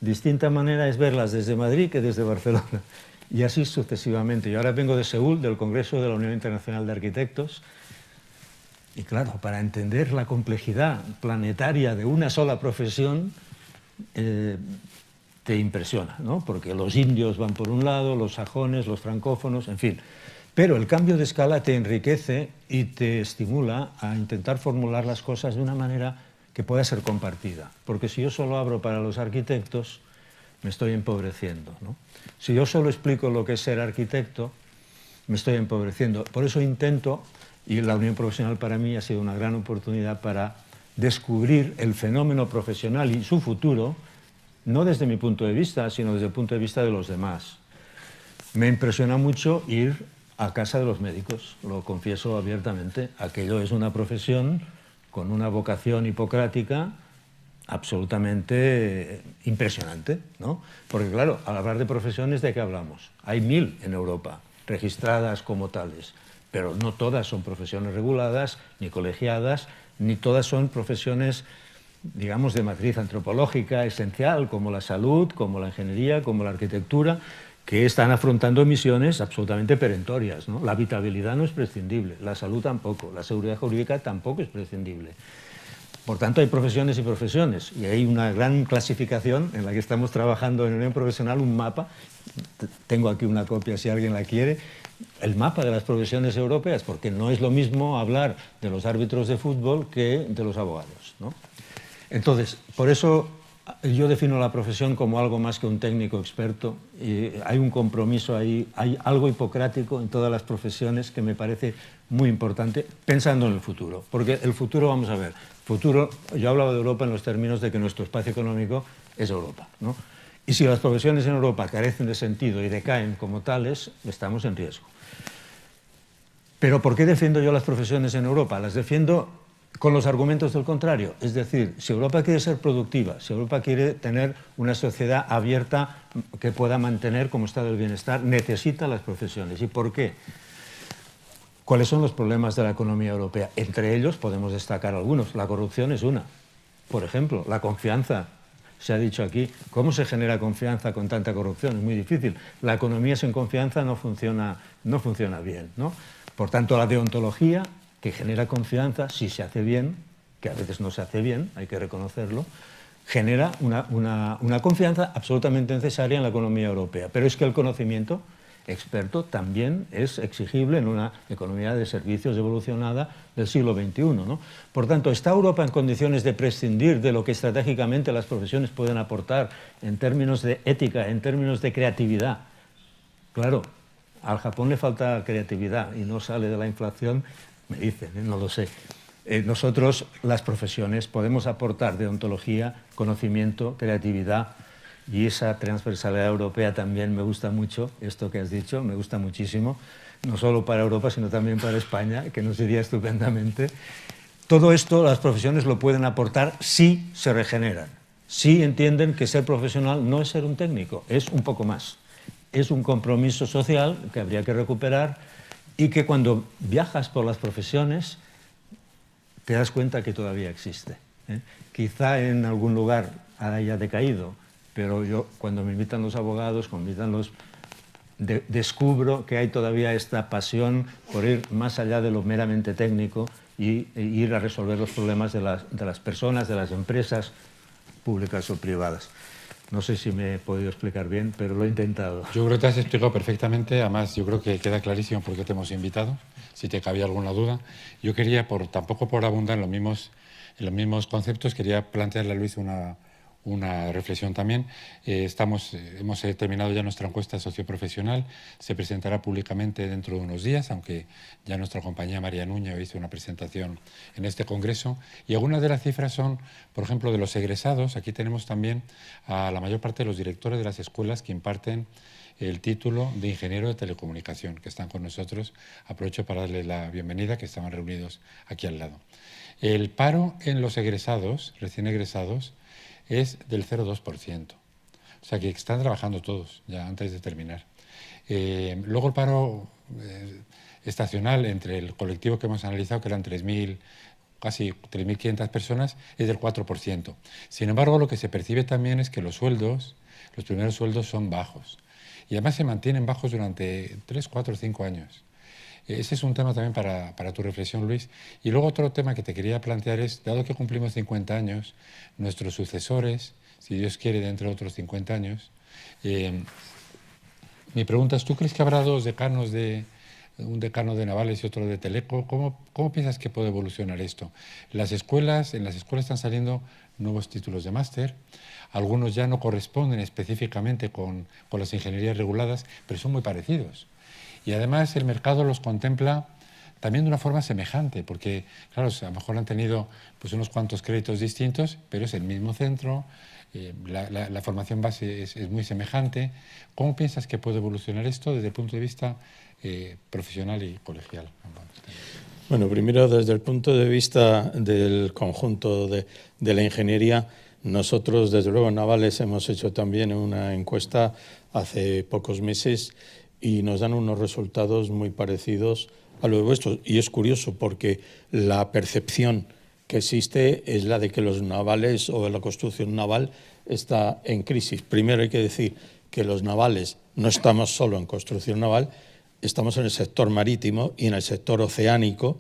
Distinta manera es verlas desde Madrid que desde Barcelona. Y así sucesivamente. Yo ahora vengo de Seúl, del Congreso de la Unión Internacional de Arquitectos. Y claro, para entender la complejidad planetaria de una sola profesión, te impresiona, ¿no? Porque los indios van por un lado, los sajones, los francófonos, en fin. Pero el cambio de escala te enriquece y te estimula a intentar formular las cosas de una manera que pueda ser compartida. Porque si yo solo abro para los arquitectos, me estoy empobreciendo, ¿no? Si yo solo explico lo que es ser arquitecto, me estoy empobreciendo. Por eso intento, y la Unión Profesional para mí ha sido una gran oportunidad para descubrir el fenómeno profesional y su futuro, no desde mi punto de vista, sino desde el punto de vista de los demás. Me impresiona mucho ir a casa de los médicos, lo confieso abiertamente. Aquello es una profesión con una vocación hipocrática absolutamente impresionante, ¿no? Porque claro, al hablar de profesiones, ¿de qué hablamos? Hay 1000 en Europa registradas como tales, pero no todas son profesiones reguladas, ni colegiadas, ni todas son profesiones, digamos, de matriz antropológica esencial, como la salud, como la ingeniería, como la arquitectura, que están afrontando misiones absolutamente perentorias, ¿no? La habitabilidad no es prescindible, la salud tampoco, la seguridad jurídica tampoco es prescindible. Por tanto, hay profesiones y profesiones, y hay una gran clasificación en la que estamos trabajando en Unión Profesional, un mapa, tengo aquí una copia si alguien la quiere, el mapa de las profesiones europeas, porque no es lo mismo hablar de los árbitros de fútbol que de los abogados, ¿no? Entonces, por eso yo defino la profesión como algo más que un técnico experto, y hay un compromiso ahí, hay algo hipocrático en todas las profesiones que me parece muy importante, pensando en el futuro, porque el futuro, vamos a ver, futuro, yo hablaba de Europa en los términos de que nuestro espacio económico es Europa, ¿no? Y si las profesiones en Europa carecen de sentido y decaen como tales, estamos en riesgo. Pero ¿por qué defiendo yo las profesiones en Europa? Las defiendo con los argumentos del contrario. Es decir, si Europa quiere ser productiva, si Europa quiere tener una sociedad abierta que pueda mantener como estado del bienestar, necesita las profesiones. ¿Y por qué? ¿Cuáles son los problemas de la economía europea? Entre ellos podemos destacar algunos. La corrupción es una. Por ejemplo, la confianza. Se ha dicho aquí, ¿cómo se genera confianza con tanta corrupción? Es muy difícil. La economía sin confianza no funciona bien, ¿no? Por tanto, la deontología, que genera confianza, si se hace bien, que a veces no se hace bien, hay que reconocerlo, genera una confianza absolutamente necesaria en la economía europea. Pero es que el conocimiento experto también es exigible en una economía de servicios evolucionada del siglo XXI, ¿no? Por tanto, ¿está Europa en condiciones de prescindir de lo que estratégicamente las profesiones pueden aportar en términos de ética, en términos de creatividad? Claro, al Japón le falta creatividad y no sale de la inflación, me dicen, no lo sé. Nosotros, las profesiones, podemos aportar deontología, conocimiento, creatividad, y esa transversalidad europea también me gusta mucho, esto que has dicho, me gusta muchísimo, no solo para Europa, sino también para España, que nos iría estupendamente. Todo esto las profesiones lo pueden aportar si se regeneran, si entienden que ser profesional no es ser un técnico, es un poco más. Es un compromiso social que habría que recuperar y que cuando viajas por las profesiones te das cuenta que todavía existe, ¿eh? Quizá en algún lugar haya decaído, pero yo cuando me invitan los abogados, cuando me invitan los... descubro que hay todavía esta pasión por ir más allá de lo meramente técnico y ir a resolver los problemas de las personas, de las empresas públicas o privadas. No sé si me he podido explicar bien, pero lo he intentado. Yo creo que te has explicado perfectamente, además yo creo que queda clarísimo por qué te hemos invitado, si te cabía alguna duda. Yo quería, tampoco por abundar en los mismos conceptos, quería plantearle a Luis una reflexión también. Hemos terminado ya nuestra encuesta socioprofesional, se presentará públicamente dentro de unos días, aunque ya nuestra compañía María Núñez hizo una presentación en este congreso, y algunas de las cifras son, por ejemplo, de los egresados. Aquí tenemos también a la mayor parte de los directores de las escuelas que imparten el título de ingeniero de telecomunicación, que están con nosotros. Aprovecho para darles la bienvenida, que estaban reunidos aquí al lado. El paro en los egresados, recién egresados, es del 0,2%. O sea que están trabajando todos, ya antes de terminar. Luego el paro estacional entre el colectivo que hemos analizado, que eran casi 3.500 personas, es del 4%. Sin embargo, lo que se percibe también es que los primeros sueldos son bajos. Y además se mantienen bajos durante 3, 4, 5 años. Ese es un tema también para tu reflexión, Luis. Y luego otro tema que te quería plantear es, dado que cumplimos 50 años, nuestros sucesores, si Dios quiere, dentro de otros 50 años, mi pregunta es, ¿tú crees que habrá dos decanos un decano de Navales y otro de Teleco? ¿Cómo piensas que puede evolucionar esto? En las escuelas están saliendo nuevos títulos de máster, algunos ya no corresponden específicamente con las ingenierías reguladas, pero son muy parecidos. Y además el mercado los contempla también de una forma semejante, porque claro, a lo mejor han tenido pues, unos cuantos créditos distintos, pero es el mismo centro, la formación base es muy semejante. ¿Cómo piensas que puede evolucionar esto desde el punto de vista profesional y colegial? Bueno, primero desde el punto de vista del conjunto de la ingeniería, nosotros desde luego en Navales hemos hecho también una encuesta hace pocos meses y nos dan unos resultados muy parecidos a los vuestros. Y es curioso porque la percepción que existe es la de que los navales o la construcción naval está en crisis. Primero hay que decir que los navales no estamos solo en construcción naval, estamos en el sector marítimo y en el sector oceánico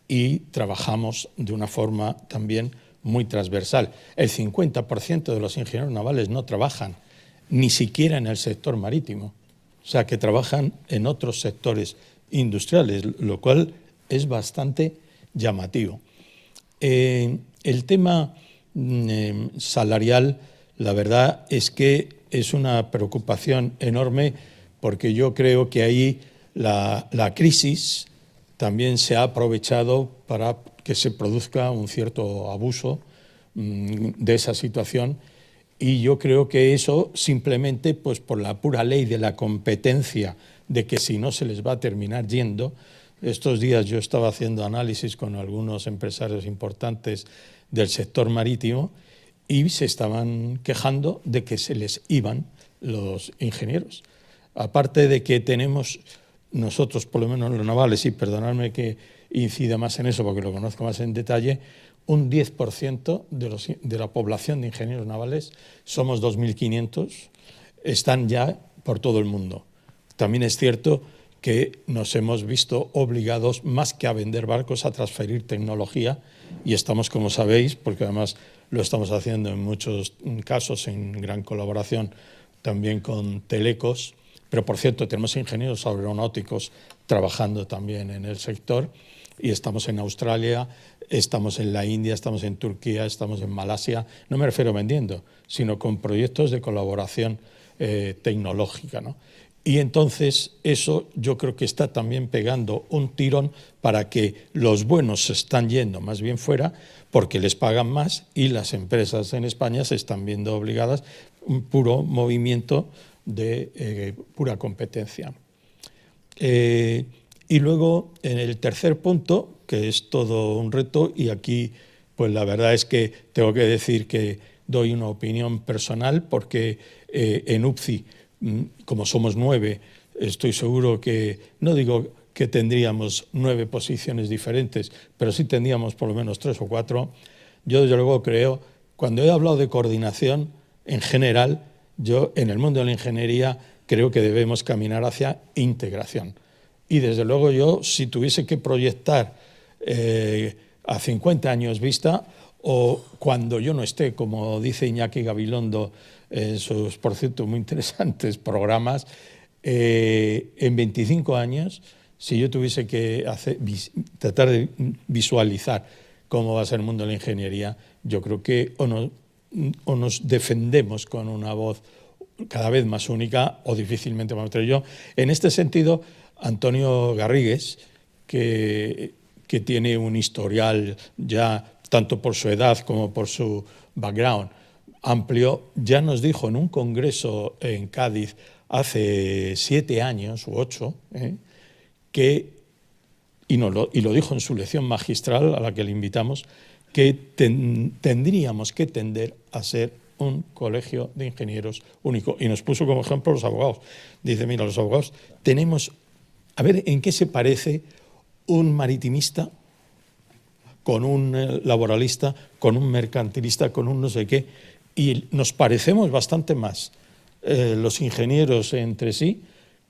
y trabajamos de una forma también muy transversal. El 50% de los ingenieros navales no trabajan ni siquiera en el sector marítimo, o sea, que trabajan en otros sectores industriales, lo cual es bastante llamativo. El tema salarial, la verdad es que es una preocupación enorme porque yo creo que ahí la crisis también se ha aprovechado para que se produzca un cierto abuso de esa situación y yo creo que eso simplemente pues por la pura ley de la competencia de que si no se les va a terminar yendo. Estos días yo estaba haciendo análisis con algunos empresarios importantes del sector marítimo y se estaban quejando de que se les iban los ingenieros. Aparte de que tenemos nosotros, por lo menos los navales, y perdonadme que incida más en eso porque lo conozco más en detalle, un 10% de la población de ingenieros navales, somos 2.500, están ya por todo el mundo. También es cierto que nos hemos visto obligados, más que a vender barcos, a transferir tecnología y estamos, como sabéis, porque además lo estamos haciendo en muchos casos en gran colaboración también con Telecos, pero por cierto tenemos ingenieros aeronáuticos trabajando también en el sector y estamos en Australia, estamos en la India, estamos en Turquía, estamos en Malasia, no me refiero vendiendo, sino con proyectos de colaboración tecnológica, ¿no? Y entonces eso yo creo que está también pegando un tirón para que los buenos se están yendo más bien fuera porque les pagan más y las empresas en España se están viendo obligadas a un puro movimiento de pura competencia. Y luego en el tercer punto, que es todo un reto, y aquí pues la verdad es que tengo que decir que doy una opinión personal porque en UPCI, como somos 9, estoy seguro que, no digo que tendríamos 9 posiciones diferentes, pero sí tendríamos por lo menos 3 o 4. Yo desde luego creo, cuando he hablado de coordinación en general, yo en el mundo de la ingeniería creo que debemos caminar hacia integración. Y desde luego yo, si tuviese que proyectar a 50 años vista, o cuando yo no esté, como dice Iñaki Gabilondo en sus, por cierto, muy interesantes programas, en 25 años, si yo tuviese que tratar de visualizar cómo va a ser el mundo de la ingeniería, yo creo que o nos defendemos con una voz cada vez más única o difícilmente vamos a tener yo. En este sentido, Antonio Garrigues, que tiene un historial ya tanto por su edad como por su background amplio, ya nos dijo en un congreso en Cádiz hace 7 años u 8, y lo dijo en su lección magistral a la que le invitamos, que tendríamos que tender a ser un colegio de ingenieros único. Y nos puso como ejemplo los abogados. Dice, mira, los abogados tenemos... A ver, ¿en qué se parece un maritimista con un laboralista, con un mercantilista, con un no sé qué? Y nos parecemos bastante más los ingenieros entre sí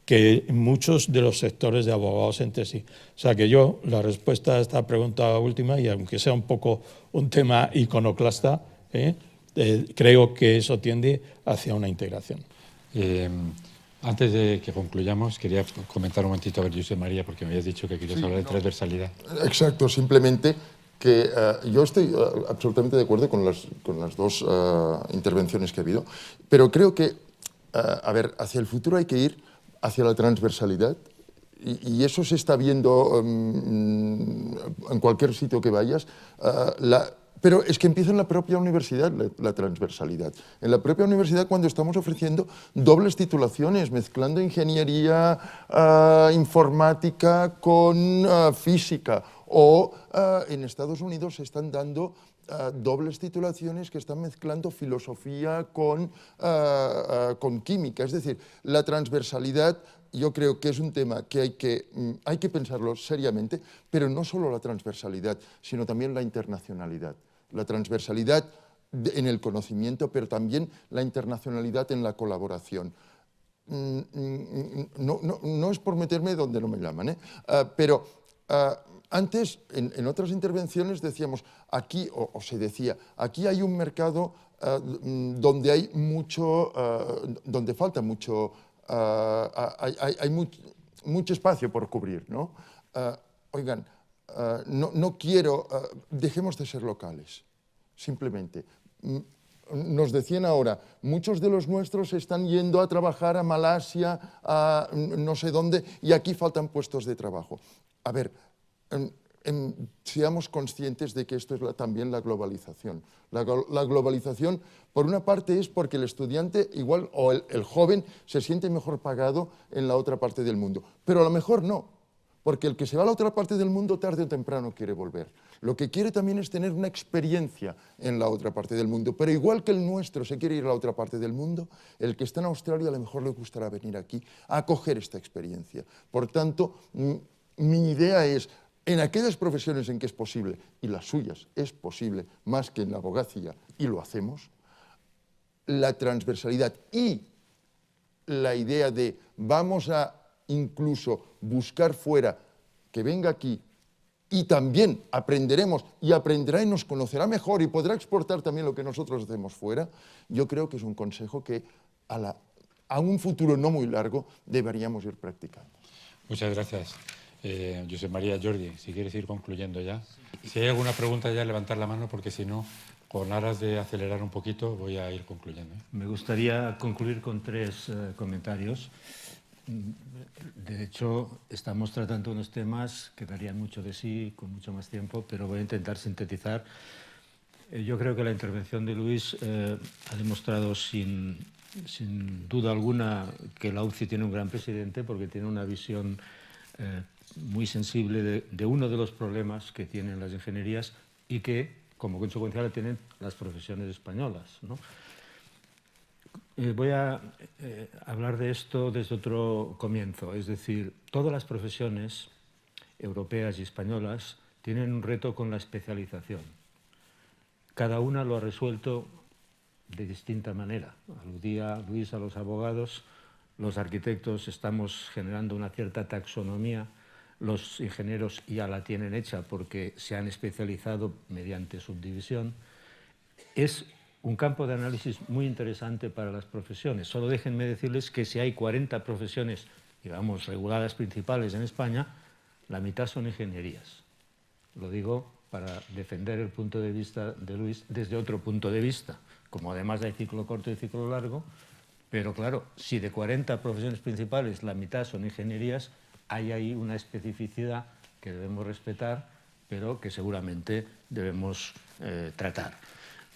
que muchos de los sectores de abogados entre sí. O sea que yo, la respuesta a esta pregunta última, y aunque sea un poco un tema iconoclasta, creo que eso tiende hacia una integración. Antes de que concluyamos, quería comentar un momentito a ver, Josep María, porque me habías dicho que querías hablar de transversalidad. Exacto, simplemente que yo estoy absolutamente de acuerdo con las dos intervenciones que ha habido, pero creo que, a ver, hacia el futuro hay que ir hacia la transversalidad y eso se está viendo en cualquier sitio que vayas. Pero es que empieza en la propia universidad la transversalidad. En la propia universidad, cuando estamos ofreciendo dobles titulaciones, mezclando ingeniería informática con física, o en Estados Unidos se están dando dobles titulaciones que están mezclando filosofía con química. Es decir, la transversalidad yo creo que es un tema que hay que pensarlo seriamente, pero no solo la transversalidad, sino también la internacionalidad. La transversalidad en el conocimiento, pero también la internacionalidad en la colaboración. no es por meterme donde no me llaman, pero antes, en otras intervenciones decíamos, aquí, o se decía, aquí hay un mercado donde hay mucho, donde falta mucho, hay mucho espacio por cubrir, ¿no? Oigan, no quiero, dejemos de ser locales, simplemente. Nos decían ahora, muchos de los nuestros están yendo a trabajar a Malasia, a no sé dónde, y aquí faltan puestos de trabajo. A ver, seamos conscientes de que esto es también la globalización. La globalización, por una parte, es porque el estudiante igual, o el joven, se siente mejor pagado en la otra parte del mundo. Pero a lo mejor no, porque el que se va a la otra parte del mundo tarde o temprano quiere volver. Lo que quiere también es tener una experiencia en la otra parte del mundo. Pero igual que el nuestro se quiere ir a la otra parte del mundo, el que está en Australia a lo mejor le gustará venir aquí a coger esta experiencia. Por tanto, mi idea es, en aquellas profesiones en que es posible, y las suyas es posible más que en la abogacía, y lo hacemos, la transversalidad y la idea de vamos a incluso buscar fuera, que venga aquí, y también aprenderemos, y aprenderá y nos conocerá mejor, y podrá exportar también lo que nosotros hacemos fuera, yo creo que es un consejo que a un futuro no muy largo deberíamos ir practicando. Muchas gracias. José María, Jordi, si quieres ir concluyendo ya. Si hay alguna pregunta ya, levantar la mano, porque si no, con aras de acelerar un poquito, voy a ir concluyendo. Me gustaría concluir con 3 comentarios. De hecho, estamos tratando unos temas que darían mucho de sí, con mucho más tiempo, pero voy a intentar sintetizar. Yo creo que la intervención de Luis ha demostrado sin duda alguna que la UCI tiene un gran presidente, porque tiene una visión muy sensible de uno de los problemas que tienen las ingenierías y que, como consecuencia, la tienen las profesiones españolas, ¿no? Voy a hablar de esto desde otro comienzo, es decir, todas las profesiones europeas y españolas tienen un reto con la especialización. Cada una lo ha resuelto de distinta manera. Aludía Luis a los abogados, los arquitectos estamos generando una cierta taxonomía, los ingenieros ya la tienen hecha porque se han especializado mediante subdivisión. Es un campo de análisis muy interesante para las profesiones. Solo déjenme decirles que si hay 40 profesiones, digamos, reguladas principales en España, la mitad son ingenierías. Lo digo para defender el punto de vista de Luis desde otro punto de vista. Como además hay ciclo corto y ciclo largo, pero claro, si de 40 profesiones principales la mitad son ingenierías, hay ahí una especificidad que debemos respetar, pero que seguramente debemos tratar.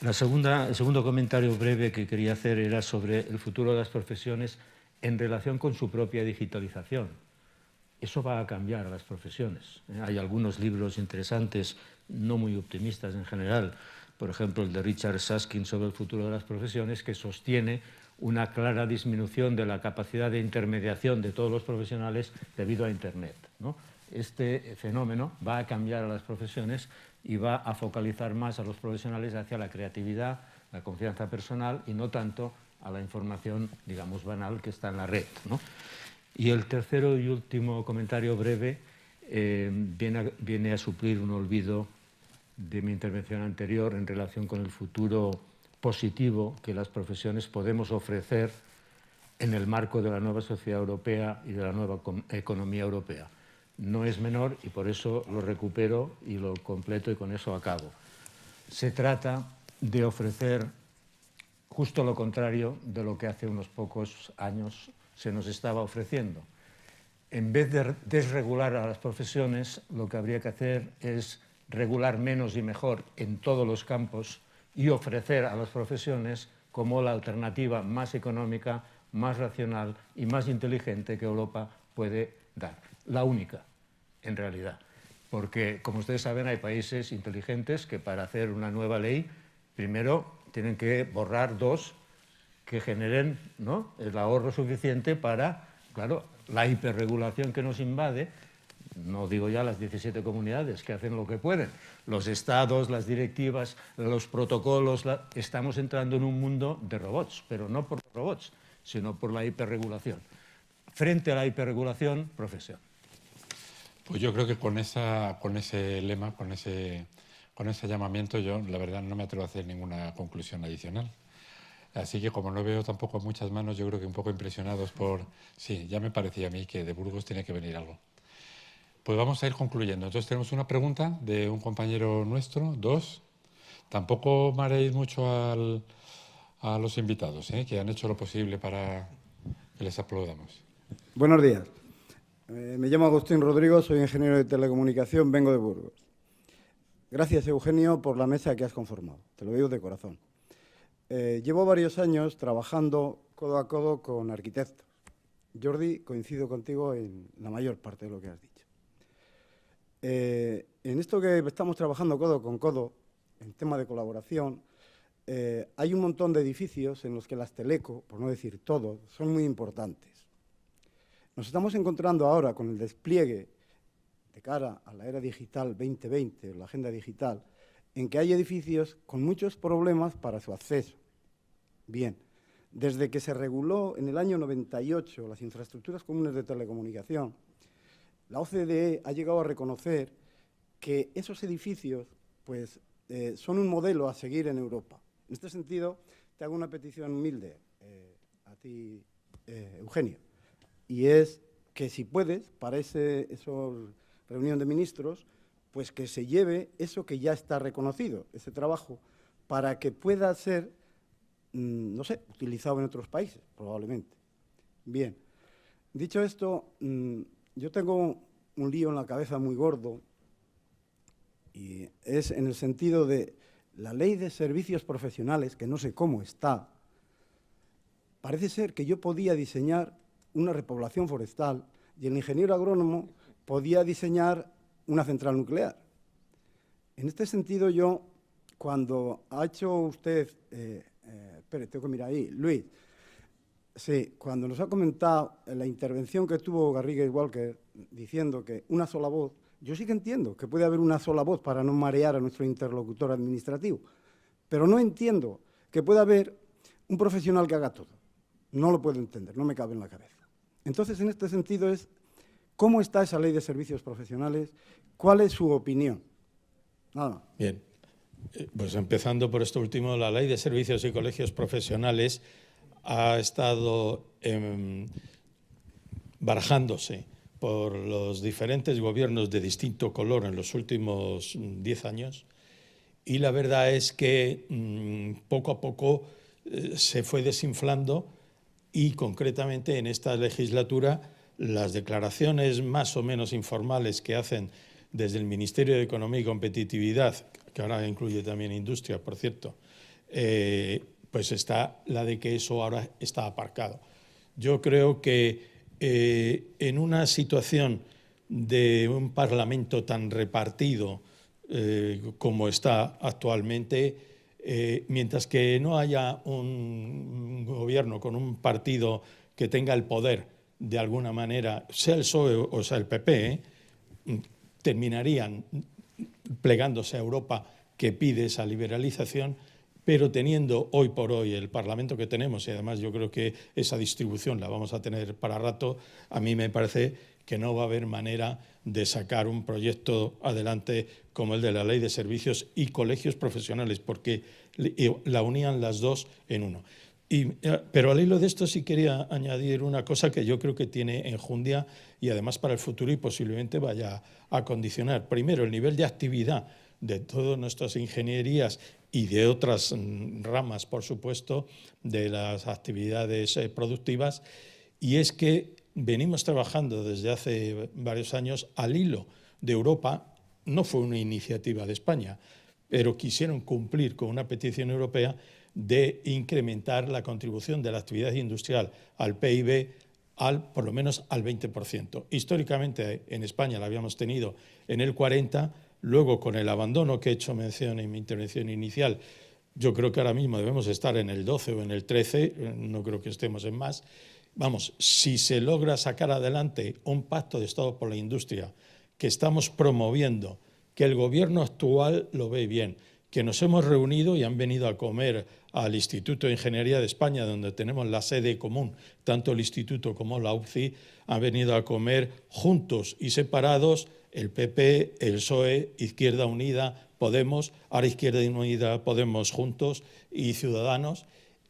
El segundo comentario breve que quería hacer era sobre el futuro de las profesiones en relación con su propia digitalización. Eso va a cambiar a las profesiones. Hay algunos libros interesantes, no muy optimistas en general, por ejemplo el de Richard Susskind sobre el futuro de las profesiones, que sostiene una clara disminución de la capacidad de intermediación de todos los profesionales debido a Internet, ¿no? Este fenómeno va a cambiar a las profesiones y va a focalizar más a los profesionales hacia la creatividad, la confianza personal y no tanto a la información, digamos, banal que está en la red, ¿no? Y el tercero y último comentario breve viene a suplir un olvido de mi intervención anterior en relación con el futuro positivo que las profesiones podemos ofrecer en el marco de la nueva sociedad europea y de la nueva economía europea. No es menor y por eso lo recupero y lo completo y con eso acabo. Se trata de ofrecer justo lo contrario de lo que hace unos pocos años se nos estaba ofreciendo. En vez de desregular a las profesiones, lo que habría que hacer es regular menos y mejor en todos los campos y ofrecer a las profesiones como la alternativa más económica, más racional y más inteligente que Europa puede dar. La única, en realidad. Porque, como ustedes saben, hay países inteligentes que para hacer una nueva ley, primero tienen que borrar 2 que generen, ¿no?, el ahorro suficiente para, claro, la hiperregulación que nos invade. No digo ya las 17 comunidades que hacen lo que pueden, los estados, las directivas, los protocolos. Estamos entrando en un mundo de robots, pero no por robots, sino por la hiperregulación. Frente a la hiperregulación, profesión. Pues yo creo que con ese lema, con ese llamamiento, yo la verdad no me atrevo a hacer ninguna conclusión adicional. Así que como no veo tampoco muchas manos, yo creo que un poco impresionados por... Sí, ya me parecía a mí que de Burgos tiene que venir algo. Pues vamos a ir concluyendo. Entonces tenemos una pregunta de un compañero nuestro, 2. Tampoco mareéis mucho a los invitados, que han hecho lo posible para que les aplaudamos. Buenos días. Me llamo Agustín Rodrigo, soy ingeniero de telecomunicación, vengo de Burgos. Gracias, Eugenio, por la mesa que has conformado. Te lo digo de corazón. Llevo varios años trabajando codo a codo con arquitectos. Jordi, coincido contigo en la mayor parte de lo que has dicho. En esto que estamos trabajando codo con codo, en tema de colaboración, hay un montón de edificios en los que las teleco, por no decir todos, son muy importantes. Nos estamos encontrando ahora con el despliegue de cara a la era digital 2020, la agenda digital, en que hay edificios con muchos problemas para su acceso. Bien, desde que se reguló en el año 98 las infraestructuras comunes de telecomunicación, la OCDE ha llegado a reconocer que esos edificios pues, son un modelo a seguir en Europa. En este sentido, te hago una petición humilde a ti, Eugenio, y es que si puedes, para esa reunión de ministros, pues que se lleve eso que ya está reconocido, ese trabajo, para que pueda ser, no sé, utilizado en otros países, probablemente. Bien, dicho esto, yo tengo un lío en la cabeza muy gordo y es en el sentido de la ley de servicios profesionales, que no sé cómo está. Parece ser que yo podía diseñar una repoblación forestal y el ingeniero agrónomo podía diseñar una central nuclear. En este sentido, yo, cuando ha hecho usted, espere, tengo que mirar ahí, Luis, sí, cuando nos ha comentado la intervención que tuvo Garrigues Walker diciendo que una sola voz, yo sí que entiendo que puede haber una sola voz para no marear a nuestro interlocutor administrativo, pero no entiendo que pueda haber un profesional que haga todo. No lo puedo entender, no me cabe en la cabeza. Entonces, en este sentido es, ¿cómo está esa ley de servicios profesionales? ¿Cuál es su opinión? Nada. Bien, pues empezando por esto último, la ley de servicios y colegios profesionales ha estado barajándose por los diferentes gobiernos de distinto color en los últimos 10 años y la verdad es que poco a poco se fue desinflando y concretamente en esta legislatura las declaraciones más o menos informales que hacen desde el Ministerio de Economía y Competitividad, que ahora incluye también industria, por cierto, pues está la de que eso ahora está aparcado. Yo creo que en una situación de un Parlamento tan repartido como está actualmente, mientras que no haya un gobierno con un partido que tenga el poder de alguna manera, sea el PSOE o sea el PP, terminarían plegándose a Europa que pide esa liberalización, pero teniendo hoy por hoy el Parlamento que tenemos, y además yo creo que esa distribución la vamos a tener para rato, a mí me parece que no va a haber manera de sacar un proyecto adelante como el de la Ley de Servicios y Colegios Profesionales, porque la unían las dos en uno. Pero al hilo de esto sí quería añadir una cosa que yo creo que tiene enjundia y además para el futuro y posiblemente vaya a condicionar. Primero, el nivel de actividad de todas nuestras ingenierías y de otras ramas, por supuesto, de las actividades productivas, y es que venimos trabajando desde hace varios años al hilo de Europa. No fue una iniciativa de España, pero quisieron cumplir con una petición europea de incrementar la contribución de la actividad industrial al PIB por lo menos al 20%. Históricamente en España la habíamos tenido en el 40%, luego con el abandono que he hecho mención en mi intervención inicial, yo creo que ahora mismo debemos estar en el 12 o en el 13, no creo que estemos en más. Vamos, si se logra sacar adelante un pacto de Estado por la industria que estamos promoviendo, que el gobierno actual lo ve bien, que nos hemos reunido y han venido a comer al Instituto de Ingeniería de España, donde tenemos la sede común, tanto el Instituto como la UCI, han venido a comer juntos y separados el PP, el PSOE, Izquierda Unida, Podemos, ahora Izquierda Unida, Podemos juntos y Ciudadanos.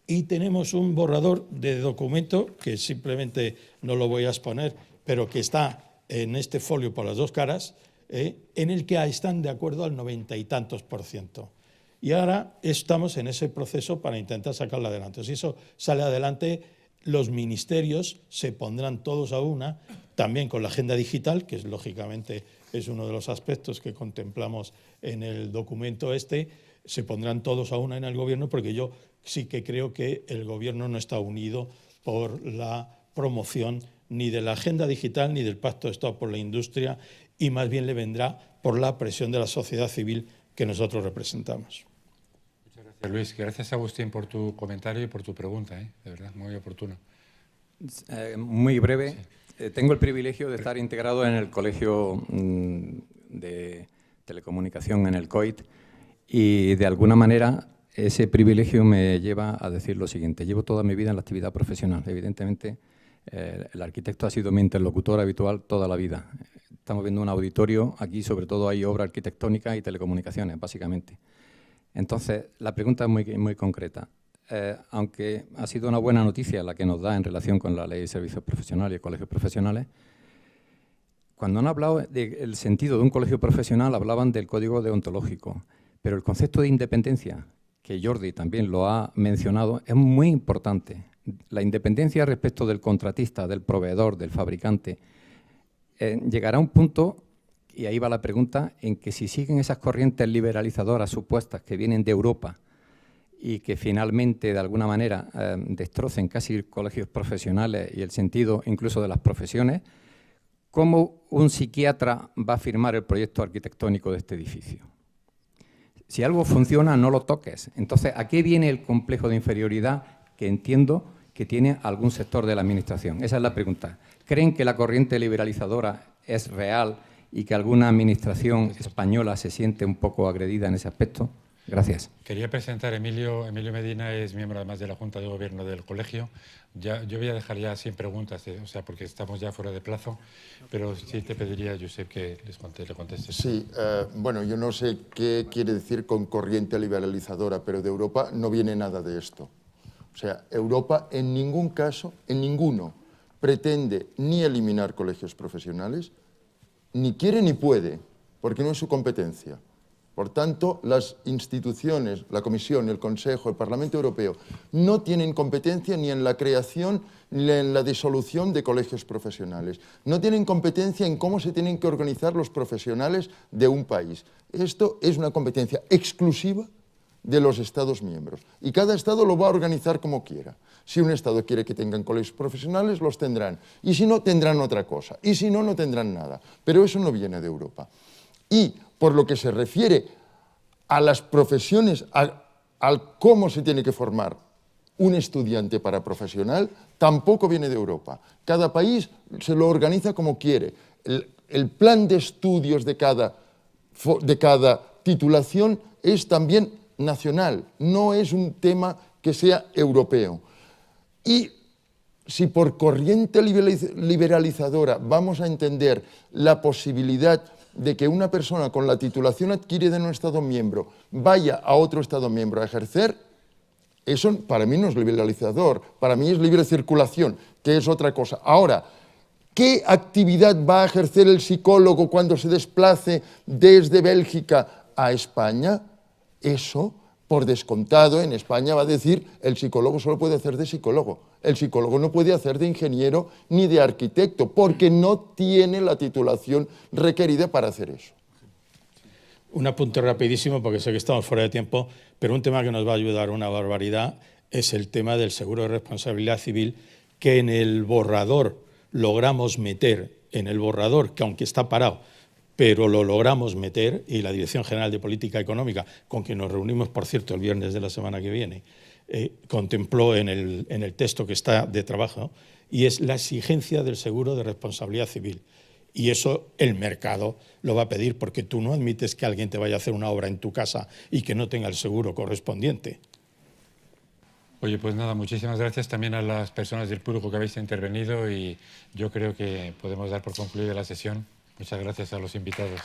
Y tenemos un borrador de documento, que simplemente no lo voy a exponer, pero que está en este folio por las dos caras, en el que están de acuerdo al 90 y tantos %. Y ahora estamos en ese proceso para intentar sacarlo adelante. Si eso sale adelante, los ministerios se pondrán todos a una, también con la agenda digital, que lógicamente es uno de los aspectos que contemplamos en el documento se pondrán todos a una en el gobierno, porque yo sí que creo que el gobierno no está unido por la promoción ni de la agenda digital ni del Pacto de Estado por la Industria, y más bien le vendrá por la presión de la sociedad civil que nosotros representamos. Muchas gracias, Luis. Gracias, Agustín, por tu comentario y por tu pregunta, de verdad, muy oportuno. Muy breve. Sí. Tengo el privilegio de estar integrado en el Colegio de Telecomunicación, en el COIT, y de alguna manera ese privilegio me lleva a decir lo siguiente. Llevo toda mi vida en la actividad profesional. Evidentemente, el arquitecto ha sido mi interlocutor habitual toda la vida. Estamos viendo un auditorio, aquí sobre todo hay obra arquitectónica y telecomunicaciones, básicamente. Entonces, la pregunta es muy concreta. Aunque ha sido una buena noticia la que nos da en relación con la Ley de Servicios Profesionales y Colegios Profesionales, cuando han hablado del sentido de un colegio profesional, hablaban del código deontológico, pero el concepto de independencia, que Jordi también lo ha mencionado, es muy importante. La independencia respecto del contratista, del proveedor, del fabricante, llegará a un punto, y ahí va la pregunta, en que si siguen esas corrientes liberalizadoras supuestas que vienen de Europa y que finalmente, de alguna manera, destrocen casi colegios profesionales y el sentido incluso de las profesiones, ¿cómo un psiquiatra va a firmar el proyecto arquitectónico de este edificio? Si algo funciona, no lo toques. Entonces, ¿a qué viene el complejo de inferioridad que entiendo que tiene algún sector de la Administración? Esa es la pregunta. ¿Creen que la corriente liberalizadora es real y que alguna Administración española se siente un poco agredida en ese aspecto? Gracias. Quería presentar a Emilio Medina, es miembro además de la Junta de Gobierno del Colegio. Yo voy a dejar ya sin preguntas, o sea, porque estamos ya fuera de plazo, pero sí te pediría, Josep, que le contestes. Sí, bueno, yo no sé qué quiere decir con corriente liberalizadora, pero de Europa no viene nada de esto. O sea, Europa en ningún caso, en ninguno, pretende ni eliminar colegios profesionales, ni quiere ni puede, porque no es su competencia. Por tanto, las instituciones, la Comisión, el Consejo, el Parlamento Europeo, no tienen competencia ni en la creación ni en la disolución de colegios profesionales. No tienen competencia en cómo se tienen que organizar los profesionales de un país. Esto es una competencia exclusiva de los Estados miembros. Y cada Estado lo va a organizar como quiera. Si un Estado quiere que tengan colegios profesionales, los tendrán. Y si no, tendrán otra cosa. Y si no, no tendrán nada. Pero eso no viene de Europa. Y por lo que se refiere a las profesiones, al cómo se tiene que formar un estudiante para profesional, tampoco viene de Europa. Cada país se lo organiza como quiere. El plan de estudios de cada titulación es también nacional, no es un tema que sea europeo. Y si por corriente liberalizadora vamos a entender la posibilidad de que una persona con la titulación adquirida en un Estado miembro vaya a otro Estado miembro a ejercer, eso para mí no es liberalizador, para mí es libre circulación, que es otra cosa. Ahora, ¿qué actividad va a ejercer el psicólogo cuando se desplace desde Bélgica a España? Eso, por descontado, en España va a decir el psicólogo solo puede hacer de psicólogo. El psicólogo no puede hacer de ingeniero ni de arquitecto, porque no tiene la titulación requerida para hacer eso. Un apunte rapidísimo, porque sé que estamos fuera de tiempo, pero un tema que nos va a ayudar una barbaridad es el tema del seguro de responsabilidad civil, que en el borrador logramos meter, en el borrador, que aunque está parado, pero lo logramos meter, y la Dirección General de Política Económica, con quien nos reunimos, por cierto, el viernes de la semana que viene, contempló en el texto que está de trabajo, y es la exigencia del seguro de responsabilidad civil. Y eso el mercado lo va a pedir, porque tú no admites que alguien te vaya a hacer una obra en tu casa y que no tenga el seguro correspondiente. Oye, pues nada, muchísimas gracias también a las personas del público que habéis intervenido y yo creo que podemos dar por concluida la sesión. Muchas gracias a los invitados.